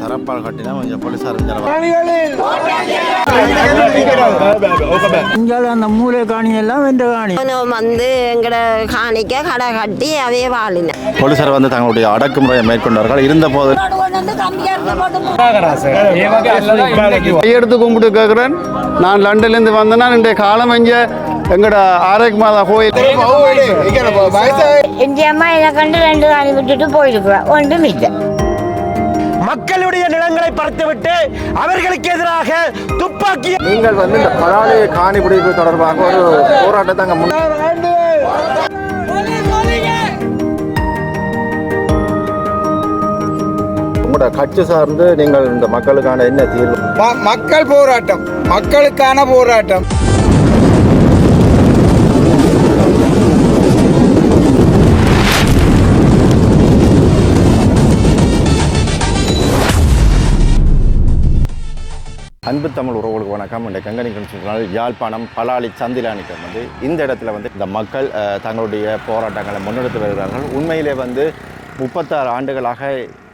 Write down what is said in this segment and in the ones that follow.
தரப்பால் கட்டினா கொஞ்சம் போலீஸார் அந்த மூளை காணி எல்லாம் வென்ற காணி வந்து எங்கட காணிக்க கடை கட்டி அவைய வாழின போலீசார் வந்து தங்களுடைய அடக்குமுறையை மேற்கொண்டார்கள். இருந்த போது கையெடுத்து கும்பிட்டு கேட்கிறேன். நான் லண்டன்ல இருந்து வந்தேன்னா இன்றைய காலம் இங்க எங்கட ஆரோக்கியமாதா கோயில் என் அம்மா என்னை கண்டு 2 காணி விட்டுட்டு போயிருக்கிறேன். ஒன்றும் இல்லை. மக்களுடைய நிலங்களை பறித்துவிட்டு அவர்களுக்கு எதிராக துப்பாக்கி நீங்கள் வந்து இந்த பலாலி காணி பிடிப்பு தொடர்பாக ஒரு போராட்டத்தை அங்கே உங்களோட கட்சி சார்ந்து நீங்கள் இந்த மக்களுக்கான என்ன தீர்வு? மக்கள் போராட்டம், மக்களுக்கான போராட்டம். அன்பு தமிழ் உறவுகளுக்கு வணக்கம். இந்த கங்கனி கணிச்சினால் யாழ்ப்பாணம் பலாலி சந்திலானிக்கம் வந்து இந்த இடத்துல வந்து இந்த மக்கள் தங்களுடைய போராட்டங்களை முன்னெடுத்து வருகிறார்கள். உண்மையிலே வந்து 36 ஆண்டுகளாக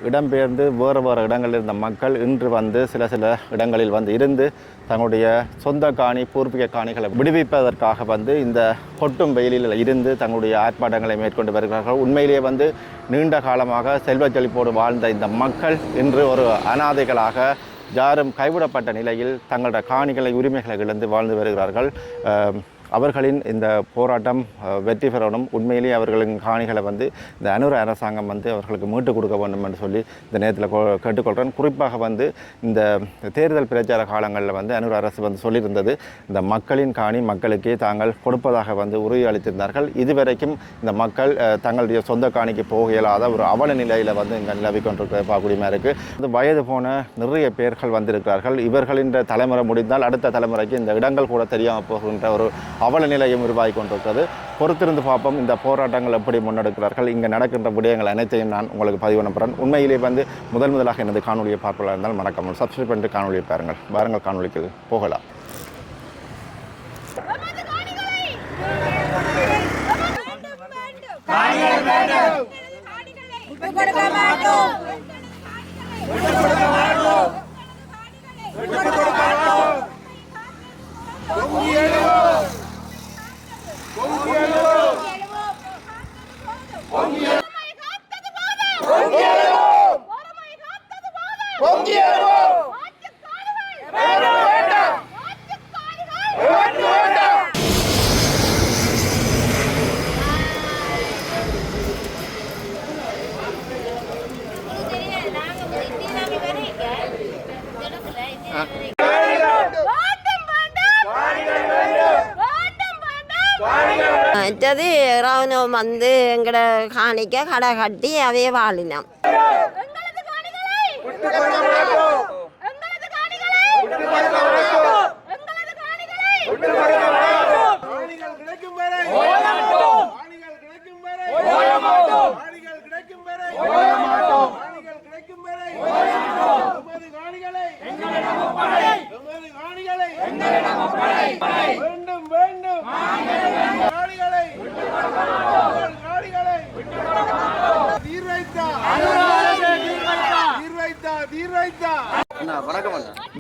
இடம்பெயர்ந்து வேறு இடங்களில் இருந்த மக்கள் இன்று வந்து சில இடங்களில் வந்து இருந்து தங்களுடைய சொந்த காணி பூர்வீக காணிகளை விடுவிப்பதற்காக வந்து இந்த கொட்டும் வெயிலில் இருந்து தங்களுடைய ஆர்ப்பாட்டங்களை மேற்கொண்டு வருகிறார்கள். உண்மையிலேயே வந்து நீண்ட காலமாக செல்வச் செழிப்போடு வாழ்ந்த இந்த மக்கள் இன்று ஒரு அனாதைகளாக யாரும் கைவிடப்பட்ட நிலையில் தங்களோட காணிகளை உரிமைகளை இழந்து வாழ்ந்து வருகிறார்கள். அவர்களின் இந்த போராட்டம் வெற்றி பெறணும். உண்மையிலேயே அவர்களின் காணிகளை வந்து இந்த அனுர அரசாங்கம் வந்து அவர்களுக்கு மீட்டு கொடுக்க வேண்டும் என்று சொல்லி இந்த நேரத்தில் கேட்டுக்கொள்கிறேன். குறிப்பாக வந்து இந்த தேர்தல் பிரச்சார காலங்களில் வந்து அனுர அரசு வந்து சொல்லியிருந்தது இந்த மக்களின் காணி மக்களுக்கே தாங்கள் கொடுப்பதாக வந்து உறுதியளித்திருந்தார்கள். இதுவரைக்கும் இந்த மக்கள் தங்களுடைய சொந்த காணிக்கு போக இயலாத ஒரு அவல நிலையில் வந்து இங்கே நிலவி கொண்டிருக்கிற பார்க்கக்கூடியமாக இருக்குது. வயது போன நிறைய பேர்கள் வந்திருக்கிறார்கள். இவர்களின் தலைமுறை முடிந்தால் அடுத்த தலைமுறைக்கு இந்த இடங்கள் கூட தெரியாமல் போகின்ற ஒரு அவல நிலையம் உருவாகி கொண்டிருக்கிறது. பொறுத்திருந்து பார்ப்போம் இந்த போராட்டங்கள் எப்படி முன்னெடுக்கிறார்கள். இங்கே நடக்கின்ற விடயங்கள் அனைத்தையும் நான் உங்களுக்கு பதிவு பண்ணப்படுறேன். உண்மையிலே வந்து முதலாக எனது காணொலியை பார்ப்பதாக இருந்தால் மறக்காமல் சப்ஸ்கிரைப் பண்ணிட்டு காணொலியை பாருங்கள் காணொலிக்கு போகலாம். மற்றது ராணுவம் வந்து எங்கட காணிக்க கடை கட்டி அவைய வாழினோம்.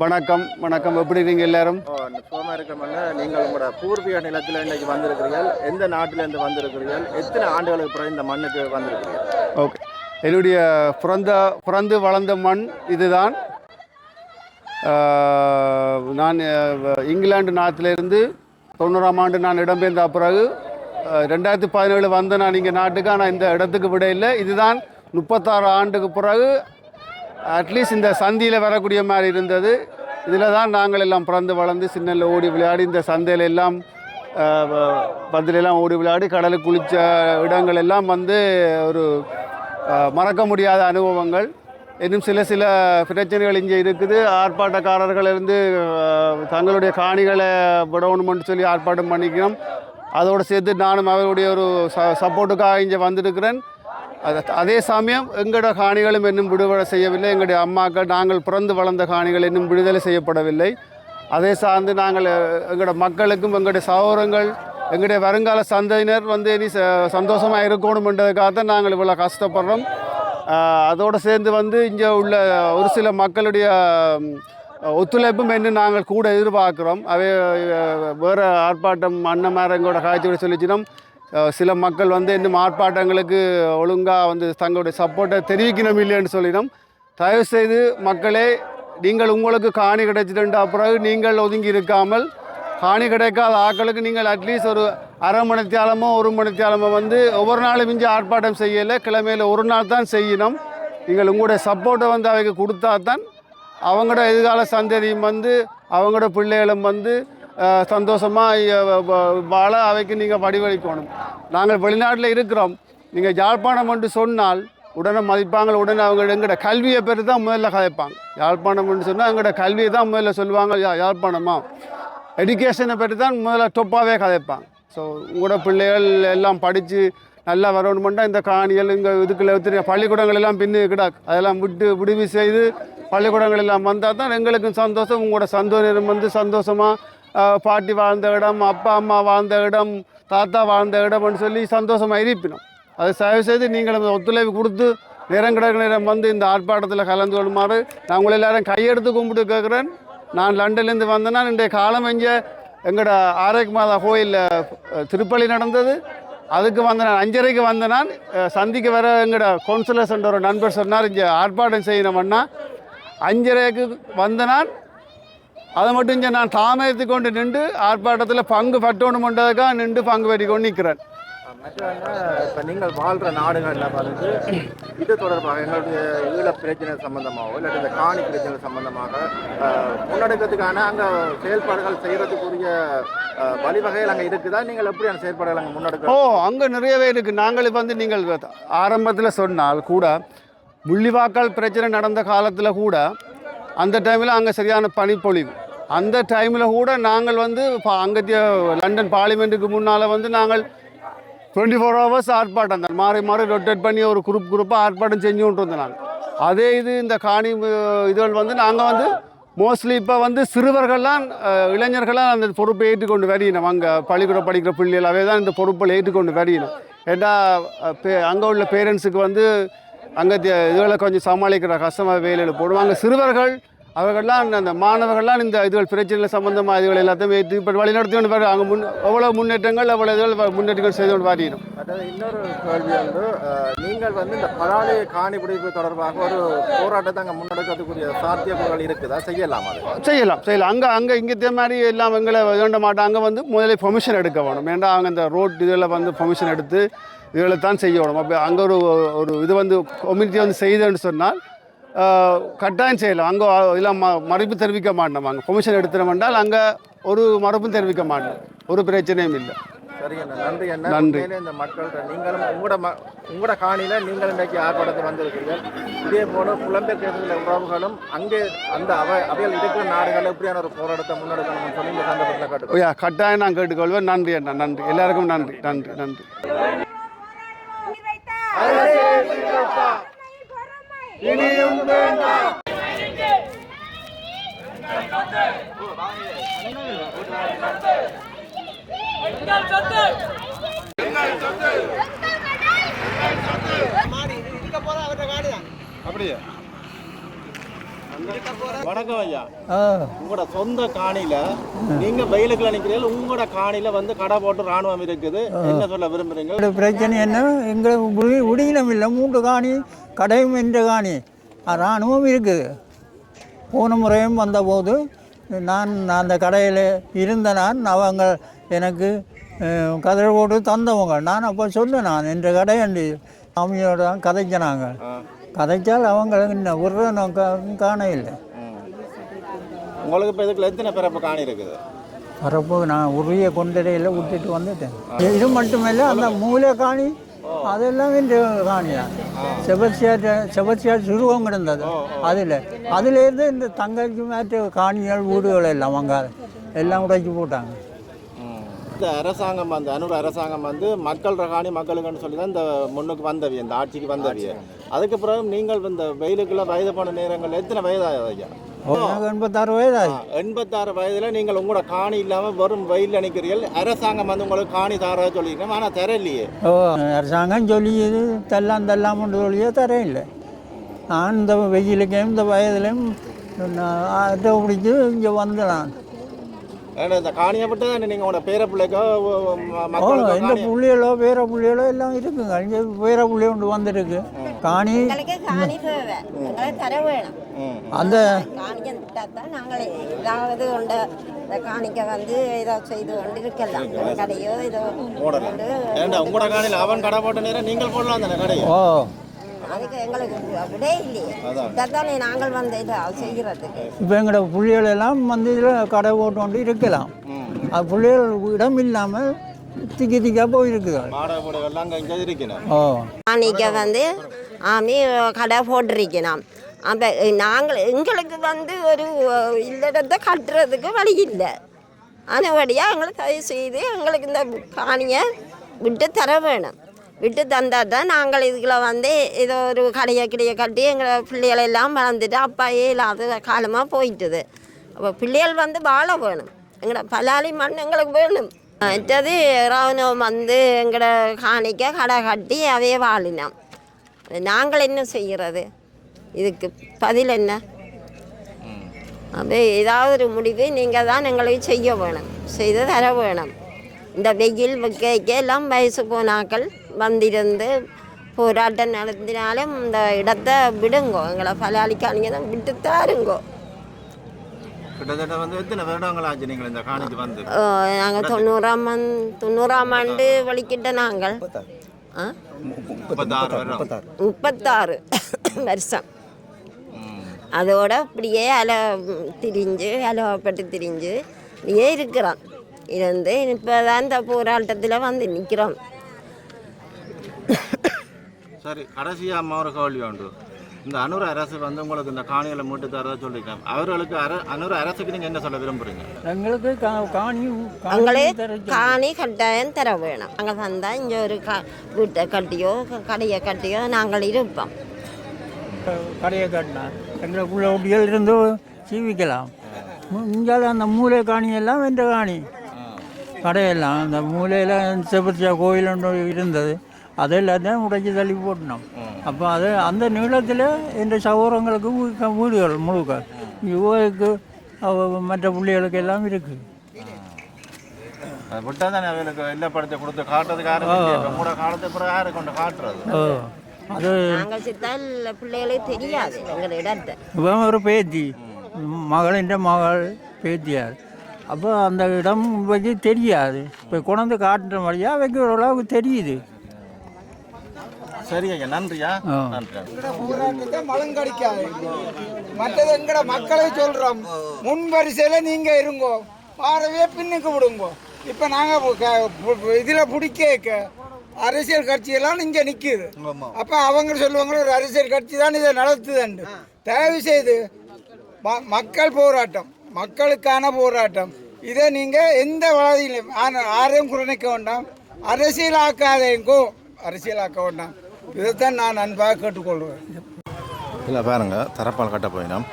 வணக்கம் வணக்கம். எப்படி இருக்கீங்க எல்லாரும்? சுகமாக இருக்கிறவங்க நீங்கள் உங்களோட பூர்வீக நிலத்தில் இன்றைக்கு வந்திருக்கிறீர்கள். எந்த நாட்டிலேருந்து வந்திருக்கிறீர்கள்? எத்தனை ஆண்டுகளுக்கு பிறகு இந்த மண்ணுக்கு வந்திருக்கிறீர்கள்? ஓகே, என்னுடைய பிறந்து வளர்ந்த மண் இதுதான். நான் இங்கிலாந்து நாட்டிலிருந்து 90ஆம் ஆண்டு நான் இடம்பெயர்ந்த பிறகு 2017 வந்த நான் இங்கே நாட்டுக்கு. ஆனால் இந்த இடத்துக்கு விட இல்லை. இதுதான் 36 ஆண்டுக்கு பிறகு அட்லீஸ்ட் இந்த சந்தியில் வரக்கூடிய மாதிரி இருந்தது. இதில் தான் நாங்கள் எல்லாம் பிறந்து வளர்ந்து சின்னல்ல ஓடி விளையாடி இந்த சந்தையில் எல்லாம் பந்திலெல்லாம் ஓடி விளையாடி கடலுக்கு குளித்த இடங்கள் எல்லாம் வந்து ஒரு மறக்க முடியாத அனுபவங்கள். இன்னும் சில பிரச்சனைகள் இங்கே இருக்குது. ஆர்ப்பாட்டக்காரர்கள் இருந்து தங்களுடைய காணிகளை விடணுமென்று சொல்லி ஆர்ப்பாட்டம் பண்ணிக்கிறோம். அதோடு சேர்த்து நானும் அவருடைய ஒரு சப்போர்ட்டுக்காக இங்கே வந்திருக்கிறேன். அதே சமயம் எங்களோட காணிகளும் இன்னும் விடுதலை செய்யவில்லை. எங்களுடைய அம்மாக்கள் நாங்கள் பிறந்து வளர்ந்த காணிகள் இன்னும் விடுதலை செய்யப்படவில்லை. அதை சார்ந்து நாங்கள் எங்களோட மக்களுக்கும் எங்களுடைய சகோதரங்கள் எங்களுடைய வருங்கால சந்ததியினர் வந்து இனி சந்தோஷமாக இருக்கணும்ன்றதுக்காக தான் நாங்கள் இவ்வளோ கஷ்டப்படுறோம். அதோடு சேர்ந்து வந்து இங்கே உள்ள ஒரு சில மக்களுடைய ஒத்துழைப்பும் என்று நாங்கள் கூட எதிர்பார்க்குறோம். அவை வேறு ஆர்ப்பாட்டம் அண்ணமாரங்களோட காய்ச்சியோட சொல்லிச்சினோம். சில மக்கள் வந்து இன்னும் ஆர்ப்பாட்டங்களுக்கு ஒழுங்காக வந்து தங்களுடைய சப்போர்ட்டை தெரிவிக்கணும் இல்லைன்னு சொல்லினோம். தயவுசெய்து மக்களே, நீங்கள் உங்களுக்கு காணி கிடைச்சிட்டு பிறகு நீங்கள் ஒதுங்கி இருக்காமல் காணி கிடைக்காத ஆக்களுக்கு நீங்கள் அட்லீஸ்ட் ஒரு அரை மணித்தியாலமோ 1 மணித்தியாலமோ வந்து ஒவ்வொரு நாளும் இஞ்சி ஆர்ப்பாட்டம் செய்யலை, கிழமையில் ஒரு நாள் தான் செய்யணும். நீங்கள் உங்களுடைய சப்போர்ட்டை வந்து அவைக்கு கொடுத்தா தான் அவங்களோட எதிர்கால சந்ததியும் வந்து அவங்களோட பிள்ளைகளும் வந்து சந்தோஷமாக வாழ அவைக்கு நீங்கள் வடிவளிக்கணும். நாங்கள் வெளிநாட்டில் இருக்கிறோம், நீங்கள் யாழ்ப்பாணம் என்று சொன்னால் உடனே மதிப்பாங்க. உடனே அவங்க எங்களோட கல்வியை பற்றி தான் முதல்ல கதைப்பாங்க. யாழ்ப்பாணம் என்று சொன்னால் எங்களோட கல்வியை தான் முதல்ல சொல்லுவாங்க. யாழ்ப்பாணமா எஜுகேஷனை பற்றி தான் முதல்ல டொப்பாகவே கதைப்பாங்க. ஸோ உங்களோட பிள்ளைகள் எல்லாம் படித்து நல்லா வரணுமெண்டா இந்த காணிகள் இங்கே இதுக்குள்ள பள்ளிக்கூடங்கள் எல்லாம் பின்னு கிடாக்கு அதெல்லாம் விடுவி செய்து பள்ளிக்கூடங்கள் எல்லாம் வந்தால் தான் எங்களுக்கும் சந்தோஷம். உங்களோட சந்தோஷம் வந்து சந்தோஷமாக பாட்டி வாழ்ந்த இடம், அப்பா அம்மா வாழ்ந்த இடம், தாத்தா வாழ்ந்த இடம்னு சொல்லி சந்தோஷமாக இருப்பினோம். அது தயவுசெய்து நீங்கள் ஒத்துழைப்பு கொடுத்து நேரம் வந்து இந்த ஆர்ப்பாட்டத்தில் கலந்து கொள்ளுமாறு நான் உங்களை எல்லாரும் கையெடுத்து கும்பிட்டு கேட்குறேன். நான் லண்டன்லேருந்து வந்தேன்னா இன்றைய காலம் இங்கே எங்களோட ஆரோக்கிய மாதா கோயிலில் திருப்பலி நடந்தது. அதுக்கு வந்த நான் 5:30க்கு வந்த நான் சந்திக்க வர எங்களோட கவுன்சிலர்ஸ் என்ற ஒரு நண்பர் சொன்னார் இங்கே ஆர்ப்பாட்டம் செய்யணும்னா 5:30க்கு வந்த நான் அதை மட்டும் இங்கே நான் தாமதித்து கொண்டு நின்று ஆர்ப்பாட்டத்தில் பங்கு பட்டோணுமென்றதுக்காக நின்று பங்கு பெற்றி கொண்டு நிற்கிறேன். இப்போ நீங்கள் வாழ்கிற நாடுகளில் வந்து இது தொடர்பாக எங்களுடைய ஈழ பிரச்சனை சம்பந்தமாகவோ இல்லாட்டி இந்த காணி பிரச்சனை சம்பந்தமாக முன்னெடுக்கிறதுக்கான அங்கே செயல்பாடுகள் செய்கிறதுக்குரிய வழிவகைகள் அங்கே இருக்குதா? நீங்கள் எப்படியான செயல்பாடுகள் அங்கே முன்னெடுக்க? அங்கே நிறையவே இருக்குது. நாங்கள் வந்து நீங்கள் ஆரம்பத்தில் சொன்னால் கூட முள்ளிவாய்க்கால் பிரச்சனை நடந்த காலத்தில் கூட அந்த டைமில் அங்கே சரியான பனிப்பொழிவு. அந்த டைமில் கூட நாங்கள் வந்து அங்கத்திய லண்டன் பார்லிமெண்ட்டுக்கு முன்னால் வந்து நாங்கள் 24 hours ஆர்ப்பாட்டம் தான் மாறி மாறி ரொட்டேட் பண்ணி ஒரு குரூப்பாக ஆர்ப்பாட்டம் செஞ்சுட்டு இருந்தோம் நாங்கள். அதே இது இந்த காணி இதுகள் வந்து நாங்கள் வந்து மோஸ்ட்லி இப்போ வந்து சிறுவர்கள்லாம் இளைஞர்கள்லாம் அந்த பொறுப்பை ஏற்றுக்கொண்டு வரையினோம். அங்கே பள்ளிக்கூடம் படிக்கிற பிள்ளைகளாகவே தான் இந்த பொறுப்பை ஏற்றுக்கொண்டு வரையினோம். ஏன்னா அங்கே உள்ள பேரண்ட்ஸுக்கு வந்து அங்கே இதுகளை கொஞ்சம் சமாளிக்கிற கஷ்டமாக வேலையில் போடுவாங்க. சிறுவர்கள் அவர்கள்லாம் அந்த மாணவர்கள்லாம் இந்த இதுகள் பிரச்சனைகள் சம்பந்தமாக இதுகள் எல்லாத்தையும் ஏற்று இப்போ வழிநடத்தி கொண்டு வர அங்கே எவ்வளோ முன்னேற்றங்கள் அவ்வளோ இதுகள் முன்னேற்றங்கள் செய்து கொண்டு வரையிடும். அதாவது இன்னொரு கேள்வி வந்து நீங்கள் வந்து இந்த பலாலி காணி பிடிப்பு தொடர்பாக ஒரு போராட்டத்தை அங்கே முன்னெடுக்கிறதுக்குரிய சாத்தியக்கூறுகள் இருக்குதா? செய்யலாம்? அது செய்யலாம். அங்கே இங்கே மாதிரி எல்லாம் எங்களை வேண்ட மாட்டாங்க. அங்கே வந்து முதலே பெர்மிஷன் எடுக்க வேணும். ஏன்னா அவங்க இந்த ரோட் இதில் வந்து பெர்மிஷன் எடுத்து இதில் தான் செய்யணும். அப்போ அங்கே ஒரு இது வந்து கம்யூனிட்டி வந்து செய்துன்னு சொன்னால் கட்டாயம் செய்யலாம். அங்கே எல்லாம் மறுப்பு தெரிவிக்க மாட்டோம். அங்கே பெர்மிஷன் எடுத்துட வேண்டால் அங்கே ஒரு மறுப்பும் தெரிவிக்க மாட்டோம். ஒரு பிரச்சனையும் இல்லை. சரி அண்ணா, நன்றி அண்ணா. நன்றி. இந்த மக்கள்கிட்ட நீங்களும் உங்களோட காணியில் நீங்கள் இன்றைக்கு ஆர்ப்பாட்டத்தை வந்திருக்கீங்க. இதே போல புலம்பெயர் தேசத்தில் உறவுகளும் அங்கே அந்த அவைகள் இருக்கிற நாடுகளில் எப்படியான ஒரு போராட்டத்தை முன்னெடுக்கணும்னு சொல்லி இந்த சந்தர்ப்பத்தில் கேட்டுக்கொள்வோம். கட்டாயம் நான் கேட்டுக்கொள்வேன். நன்றி அண்ணா, நன்றி. எல்லாருக்கும் நன்றி நன்றி நன்றி. இனியும் வேண்டாம். அப்படியே வணக்கம் ஐயா. உங்களோட சொந்த காணியில நீங்க வெயிலுக்குள்ள நிக்கிறீங்க. உங்களோட காணியில வந்து கடை போட்டு ராணுவம் இருக்குது. என்ன சொல்ல விரும்புறீங்க? பிரச்சனை என்ன, எங்களுக்கு உடியினம் இல்லை. 3 காணி கடையும் என்ற காணி ராணுவம் இருக்குது. போன முறையும் வந்தபோது நான் அந்த கடையில் இருந்த அவங்க எனக்கு கதிரை போட்டு தந்தவங்க. நான் அப்போ சொன்னேன், நான் என்ற கடை அண்டு சாமியோட தான் கதைச்சினாங்க. கதைச்சால் அவங்களுக்கு இன்னும் ஒரு காண இல்லை. உங்களுக்கு இப்போ இதுக்குள்ள எத்தனை பிறப்பு காணி இருக்குது? பிறப்பு நான் உரிய கொண்டடையில் விட்டுட்டு வந்துட்டேன். இது மட்டுமில்லை, அந்த மூளை காணி அதெல்லாம் இந்த காணியா செபஸ்டியார் சுருவம் கிடந்தது. அதுலேருந்து இந்த தங்கச்சி மாற்ற காணிகள் வீடுகள் எல்லாம் அங்கே எல்லாம் உடைச்சி போட்டாங்க. இந்த அரசாங்கம் வந்து அரசாங்கம் வந்து மக்கள் காணி மக்களுக்குன்னு சொல்லி தான் இந்த முன்னுக்கு வந்தவிய, இந்த ஆட்சிக்கு வந்தவிய. அதுக்கு பிறகு நீங்கள் இந்த வெயிலுக்குள்ள வயது போன நேரங்கள் எத்தனை வயதாகுது ஐயா? 86 வயதாகுது. 86 வயதில் நீங்கள் உங்களோட காணி இல்லாமல் வெறும் வெயில் நினைக்கிறீர்கள். அரசாங்கம் வந்து உங்களுக்கு காணி தர சொல்லியிருக்கேன், ஆனால் தர இல்லையே. அரசாங்கம் சொல்லி தரலாம்னு சொல்லியே தர இல்லை. நான் இந்த வெயிலுக்கும் இந்த வயதுலையும் அதை பிடிச்சி இங்கே வந்தேன். இந்த காணியை விட்டு நீங்கள் உங்களோட பேர பிள்ளைக்கோ இந்த புள்ளிகளோ பேர புள்ளிகளோ எல்லாம் இருக்குங்க. இங்கே பேர புள்ளி ஒன்று வந்துருக்கு. காணி தர வேணும். அந்த காணிக்க விட்டாதான் நாங்கள் ஏதாவது கொண்டு இந்த காணிக்க வந்து ஏதோ செய்து கொண்டு இருக்கலாம். கடையோ ஏதோ உங்களோட காணியில் அவன் கடை போட்ட நேரம் நீங்கள் போடலாம் தானே கடை. ஓ அதுக்கு எங்களுக்கு விடே இல்லையே. இதைத்தானே நாங்கள் வந்து இதை செய்கிறதுக்கு. இப்போ எங்களோட புள்ளிகள் எல்லாம் வந்து இதில் கடை போட்டு கொண்டு இருக்கலாம். அது புள்ளிகள் இடம் இல்லாமல் திக்கி திக்காக போயிருக்குது. ஓ காணிக்க வந்து ஆமி கடை போட்டிருக்கணும். அப்போ நாங்கள் எங்களுக்கு வந்து ஒரு இல்லடத்தை கட்டுறதுக்கு வழி இல்லை. அதுபடியாக எங்களுக்கு தயவு செய்து எங்களுக்கு இந்த காணியை விட்டு தர வேணும். விட்டு தந்தால் தான் நாங்கள் இதுக்குள்ள வந்து ஏதோ ஒரு கடையை கட்டி எங்களை பிள்ளைகளெல்லாம் வளர்ந்துட்டு அப்பாயே இல்லாத காலமாக போயிட்டுது. அப்போ பிள்ளைகள் வந்து வாழ வேணும். எங்களோட பலாலி மண் எங்களுக்கு வேணும். மற்றது ராணுவம் வந்து எங்களோட காணிக்க கடை கட்டி அவையே வாழினோம். நாங்கள் என்ன செய்கிறது? இதுக்கு பதில் என்ன? அப்போ ஏதாவது ஒரு முடிவு நீங்கள் தான் எங்களுக்கு செய்ய வேணும், செய்து தர வேணும். இந்த வெயில் வைக்க எல்லாம் வயசு போனாக்கள் வந்திருந்து போராட்டம் நடத்தினாலும் இந்த இடத்த விடுங்கோ. எங்களை பலாளிக்கானிங்க தான் விட்டு தாருங்கோ. கிட்டத்தட்ட வந்து எத்தனை வருடங்களாச்சு நீங்கள் இந்த காணிக்கு வந்து? நாங்கள் 90ஆம் ஆண்டு வலிக்கிட்ட நாங்கள் 36 வருஷம். அதோட அப்படியே அலவப்பட்டு திரிஞ்சு இப்படியே இருக்கிறோம். இருந்து இப்போ தான் இந்த போராட்டத்தில் வந்து நிற்கிறோம். சரி, கடைசியாக அம்மா ஒரு கேள்வி உண்டு. இந்த அனுர அரசு வந்து உங்களுக்கு இந்த காணிகளை மீட்டு தரதா சொல்லியிருக்காங்க. அவர்களுக்கு அனுர அரசுக்கு நீங்கள் என்ன சொல்ல விரும்புகிறீங்க? எங்களுக்கு காணி கட்டாயம் தர வேணும். நாங்கள் வந்தால் இங்கே ஒரு வீட்டை கட்டியோ கடையை கட்டியோ நாங்கள் இருப்போம். கடையை கட்டினா எங்களுக்குள்ள ஒட்டிகள் இருந்து ஜீவிக்கலாம். இங்கே அந்த மூளை காணியெல்லாம் வென்ற காணி கடையெல்லாம் அந்த மூலையில் செபத்தியா கோயில் ஒன்று இருந்தது. அது எல்லாத்தையும் உடைச்சி தள்ளி போட்டணும். அப்போ அது அந்த நீளத்தில் என்ற சகோதரங்களுக்கு வீடுகள் முழுக்க இவருக்கு மற்ற பிள்ளைகளுக்கு எல்லாம் இருக்குது. விட்டால் தானே அவங்களுக்கு எல்லா படத்தை கொடுத்து காட்டுறதுக்கு கூட காலத்தை பிறகு யாரை கொண்டு காட்டுறது? அது பிள்ளைகளுக்கு தெரியாது எங்கள் இடத்தை. இவன் ஒரு பேத்தி மகளின் மகள் பேத்தியார். அப்போ அந்த இடம் வச்சு தெரியாது. இப்போ கொண்டாந்து காட்டுற மாதிரியா வைக்க ஓரளவுக்கு தெரியுது. சரி ஐயா, நன்றியா. நன்றி. போராட்டத்தை மலங்கடிக்காது. மற்றது எங்கட மக்களை சொல்கிறோம், முன் வரிசையில் நீங்கள் இருங்கோ, பாரவையே பின்னுக்கு விடுங்கோ. இப்போ நாங்கள் இதில் பிடிக்க அரசியல் கட்சியெல்லாம் இங்கே நிற்கிது. அப்போ அவங்க சொல்லுவாங்க ஒரு அரசியல் கட்சி தான் இதை நடத்துதுண்டு. தயவு செய்து மக்கள் போராட்டம், மக்களுக்கான போராட்டம். இதை நீங்கள் எந்த வளர்ச்சியிலும் யாரையும் குறைக்க வேண்டாம், அரசியலாக்க வேண்டாம். இதைத்தான் நான் அன்பாக கேட்டுக்கொள்வேன். இல்லை பாருங்கள், தரப்பால் கட்ட போயினோம்.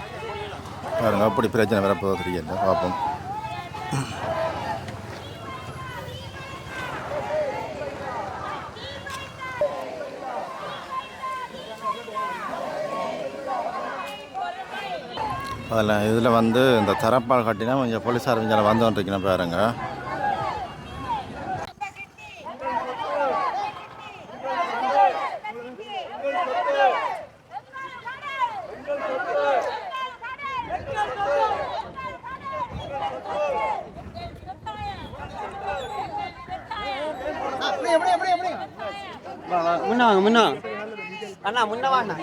பாருங்கள் அப்படி பிரச்சனை வரப்போது தெரியல. பார்ப்போம். அதில் இதில் வந்து இந்த தரப்பால் கட்டினா கொஞ்சம் போலீஸார் கொஞ்சம் வந்து வந்துருக்கணும் பாருங்க. முன்ன வாங்க, முன்ன அண்ணா, முன்ன வாண்ணா.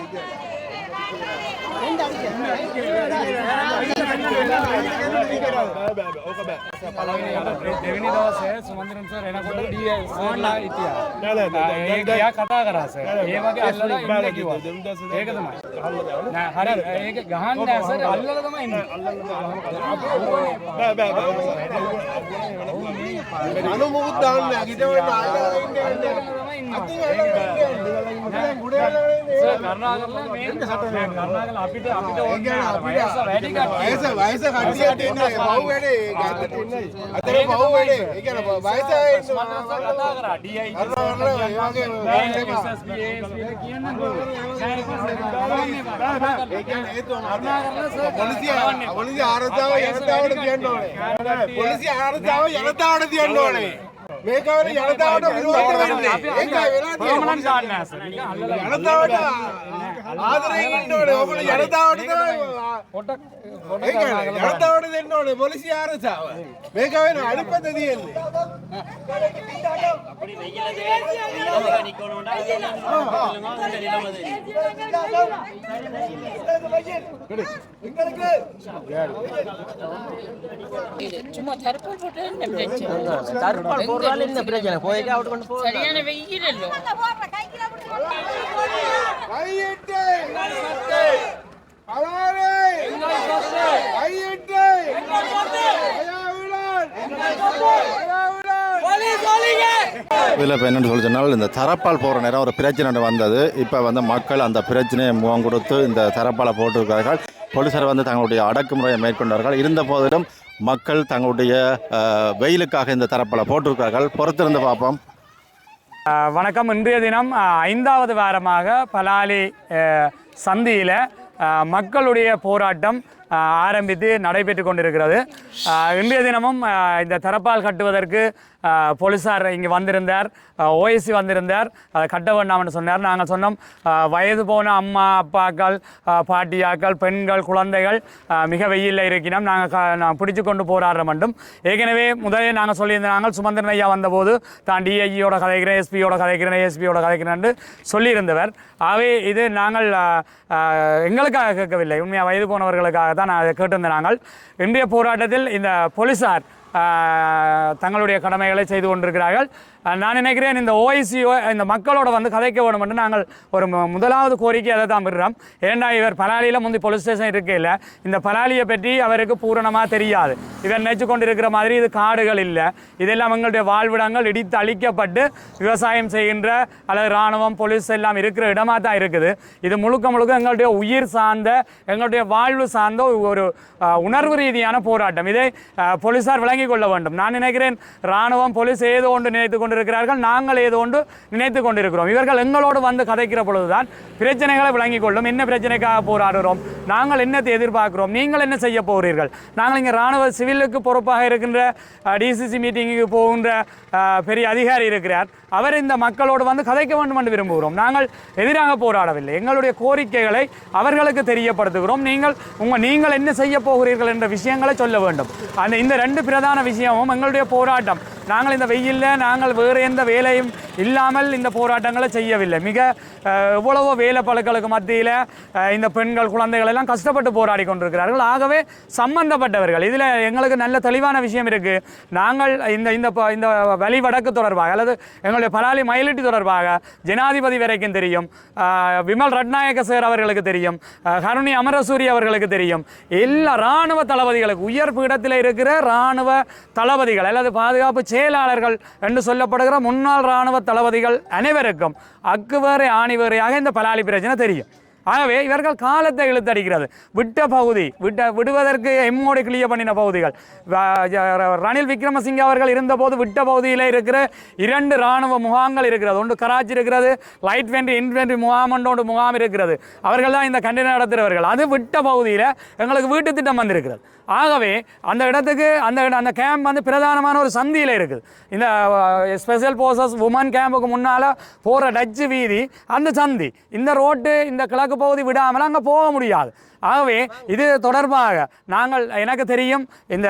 දෙවෙනි දවසේ සුමන්දිරන් සර් එනකොට ඩීඑස්ලා හිටියා. එයා කතා කරා සර්. ඒ වගේ අල්ලලා ඉන්න කිව්වා. ඒක තමයි. නෑ හරි. ඒක ගහන්න නෑ සර්. අල්ලලා තමයි ඉන්නේ. බෑ. අනුමුත් දාන්න නෑ. ගිටවල අල්ලලා ඉන්නේ. சும்மா தற்கொலை போட்டு என்ன பிரச்சனை போய் அவுட் கொண்டு போ சரியான வெயில் இல்ல இதில் இப்போ என்னென்னு சொல்லி சொன்னால் இந்த தரப்பால் போகிற நேரம் ஒரு பிரச்சனை வந்தது. இப்போ வந்து மக்கள் அந்த பிரச்சனையை முகம் கொடுத்து இந்த தரப்பாலை போட்டிருக்கிறார்கள். போலீசார் வந்து தங்களுடைய அடக்குமுறையை மேற்கொண்டார்கள். இருந்த போதிலும் மக்கள் தங்களுடைய வெயிலுக்காக இந்த தரப்பாலை போட்டிருக்கிறார்கள். பொறுத்திருந்து பார்ப்போம். வணக்கம். இன்றைய தினம் 5வது வாரமாக பலாலி சந்தியில் மக்களுடைய போராட்டம் ஆரம்பித்து நடைபெற்று கொண்டிருக்கிறது. இன்றைய தினமும் இந்த தரப்பால் கட்டுவதற்கு போலீஸார் இங்கே வந்திருந்தார், ஓஎஸ்சி வந்திருந்தார். அதை கட்ட வேண்டாம்னு சொன்னார். நாங்கள் சொன்னோம், வயது போன அம்மா அப்பாக்கள் பாட்டியாக்கள் பெண்கள் குழந்தைகள் மிக வெயிலில் இருக்கிறோம், நாங்கள் பிடிச்சு கொண்டு போராடுற மட்டும். ஏற்கனவே முதலே நாங்கள் சொல்லியிருந்தோம், நாங்கள் சுமந்திரன் ஐயா வந்தபோது தான் டிஐஜியோட கதைக்கிறேன், எஸ்பியோட கதைக்கிறேன், ஏஎஸ்பியோட கதைக்கிறேன் சொல்லியிருந்தவர். ஆகவே இது நாங்கள் எங்களுக்காக கேட்கவில்லை, உண்மையாக வயது போனவர்களுக்காக தான் அதை கேட்டிருந்தேன். நாங்கள் இன்றைய போராட்டத்தில் இந்த போலீஸார் தங்களுடைய கடமைகளை செய்து கொண்டிருக்கிறார்கள். நான் நினைக்கிறேன் இந்த ஓஐசியோ இந்த மக்களோட வந்து கதைக்க வேணும் என்று நாங்கள் ஒரு முதலாவது கோரிக்கை அதை தான் விடுறோம். ஏன்னா இவர் பலாலியில் முந்தி போலீஸ் ஸ்டேஷன் இருக்கையில் இந்த பலாலியை பற்றி அவருக்கு பூரணமாக தெரியாது. இவர் நினைச்சு கொண்டு இருக்கிற மாதிரி இது காடுகள் இல்லை, இதெல்லாம் எங்களுடைய வாழ்விடங்கள் இடித்து அழிக்கப்பட்டு விவசாயம் செய்கின்ற அல்லது இராணுவம் போலீஸ் எல்லாம் இருக்கிற இடமாக தான் இருக்குது. இது முழுக்க முழுக்க எங்களுடைய உயிர் சார்ந்த எங்களுடைய வாழ்வு சார்ந்த ஒரு உணர்வு ரீதியான போராட்டம். இதை போலீஸார் விளங்கிக் கொள்ள வேண்டும். நான் நினைக்கிறேன் இராணுவம் போலீஸ் ஏதோ ஒன்று நினைத்து கொண்டிருக்கிறார்கள், நாங்கள் ஏதோ ஒன்று நினைத்து கொண்டிருக்கிறோம். இவர்கள் எங்களோடு வந்து கதைக்கிற பொழுதுதான் பிரச்சனைகளை விளங்கிக் கொள்ளும். என்ன பிரச்சனைக்காக போராடுகிறோம், நாங்கள் என்னத்தை எதிர்பார்க்கிறோம், நீங்கள் என்ன செய்ய போகிறீர்கள். நாங்கள் இங்கே இராணுவ சிவிலுக்கு பொறுப்பாக இருக்கின்ற டிசிசி மீட்டிங்குக்கு போகின்ற பெரிய அதிகாரி இருக்கிறார், அவர் இந்த மக்களோடு வந்து கதைக்க வேண்டும் என்று விரும்புகிறோம். நாங்கள் எதிராக போராடவில்லை, எங்களுடைய கோரிக்கைகளை அவர்களுக்கு தெரியப்படுத்துகிறோம். நீங்கள் என்ன செய்ய போகிறீர்கள் என்ற விஷயங்களை சொல்ல வேண்டும். இந்த 2 பிரதான விஷயமும் எங்களுடைய போராட்டம். நாங்கள் இந்த வெயிலில் நாங்கள் வேறு எந்த வேலையும் இல்லாமல் இந்த போராட்டங்களை செய்யவில்லை. மிக எவ்வளவோ வேலை பழுக்களுக்கு மத்தியில் இந்த பெண்கள் குழந்தைகள் எல்லாம் கஷ்டப்பட்டு போராடி கொண்டிருக்கிறார்கள். ஆகவே சம்பந்தப்பட்டவர்கள் இதில் எங்களுக்கு நல்ல தெளிவான விஷயம் இருக்குது. நாங்கள் இந்த வழி வடக்கு தொடர்பாக அல்லது எங்களுடைய பலாலி மயிலிட்டி தொடர்பாக ஜனாதிபதி வரைக்கும் தெரியும், விமல் ரட்நாயக்க சார் அவர்களுக்கு தெரியும், கருணி அமரசூரி அவர்களுக்கு தெரியும், எல்லா இராணுவ தளபதிகளுக்கு உயர் பீடத்தில் இருக்கிற இராணுவ தளபதிகள் அல்லது பாதுகாப்பு செயலாளர்கள் என்று சொல்லப்படுகிற முன்னாள் இராணுவ தளபதிகள் அனைவருக்கும் அக்கு வேறு ஆணி வேறையாக இந்த பலாலி பிரச்சனை தெரியும். ஆகவே இவர்கள் காலத்தை இழுத்தடிக்கிறது. விட்ட பகுதி விடுவதற்கு எம்மோடு கிளியர் பண்ணின பகுதிகள், ரணில் விக்ரமசிங்கே அவர்கள் இருந்தபோது விட்ட பகுதியில் இருக்கிற 2 இராணுவ முகாம்கள் இருக்கிறது. ஒன்று கராச்சி இருக்கிறது, லைட் வென்ட்ரி இன்வென்ட்ரி முகாம் ஒன்று முகாம் இருக்கிறது. அவர்கள் தான் இந்த கண்டெய்னர் நடத்துகிறவர்கள். அது விட்ட பகுதியில் எங்களுக்கு வீட்டு திட்டம் வந்திருக்கிறது. ஆகவே அந்த இடத்துக்கு அந்த கேம்ப் வந்து பிரதானமான ஒரு சந்தியில் இருக்குது. இந்த ஸ்பெஷல் போர்சஸ் உமன் கேம்புக்கு முன்னால் போகிற டச்சு வீதி அந்த சந்தி, இந்த ரோட்டு இந்த கிழக்கு பகுதி விடாமல் அங்கே போக முடியாது. ஆகவே இது தொடர்பாக எனக்கு தெரியும், இந்த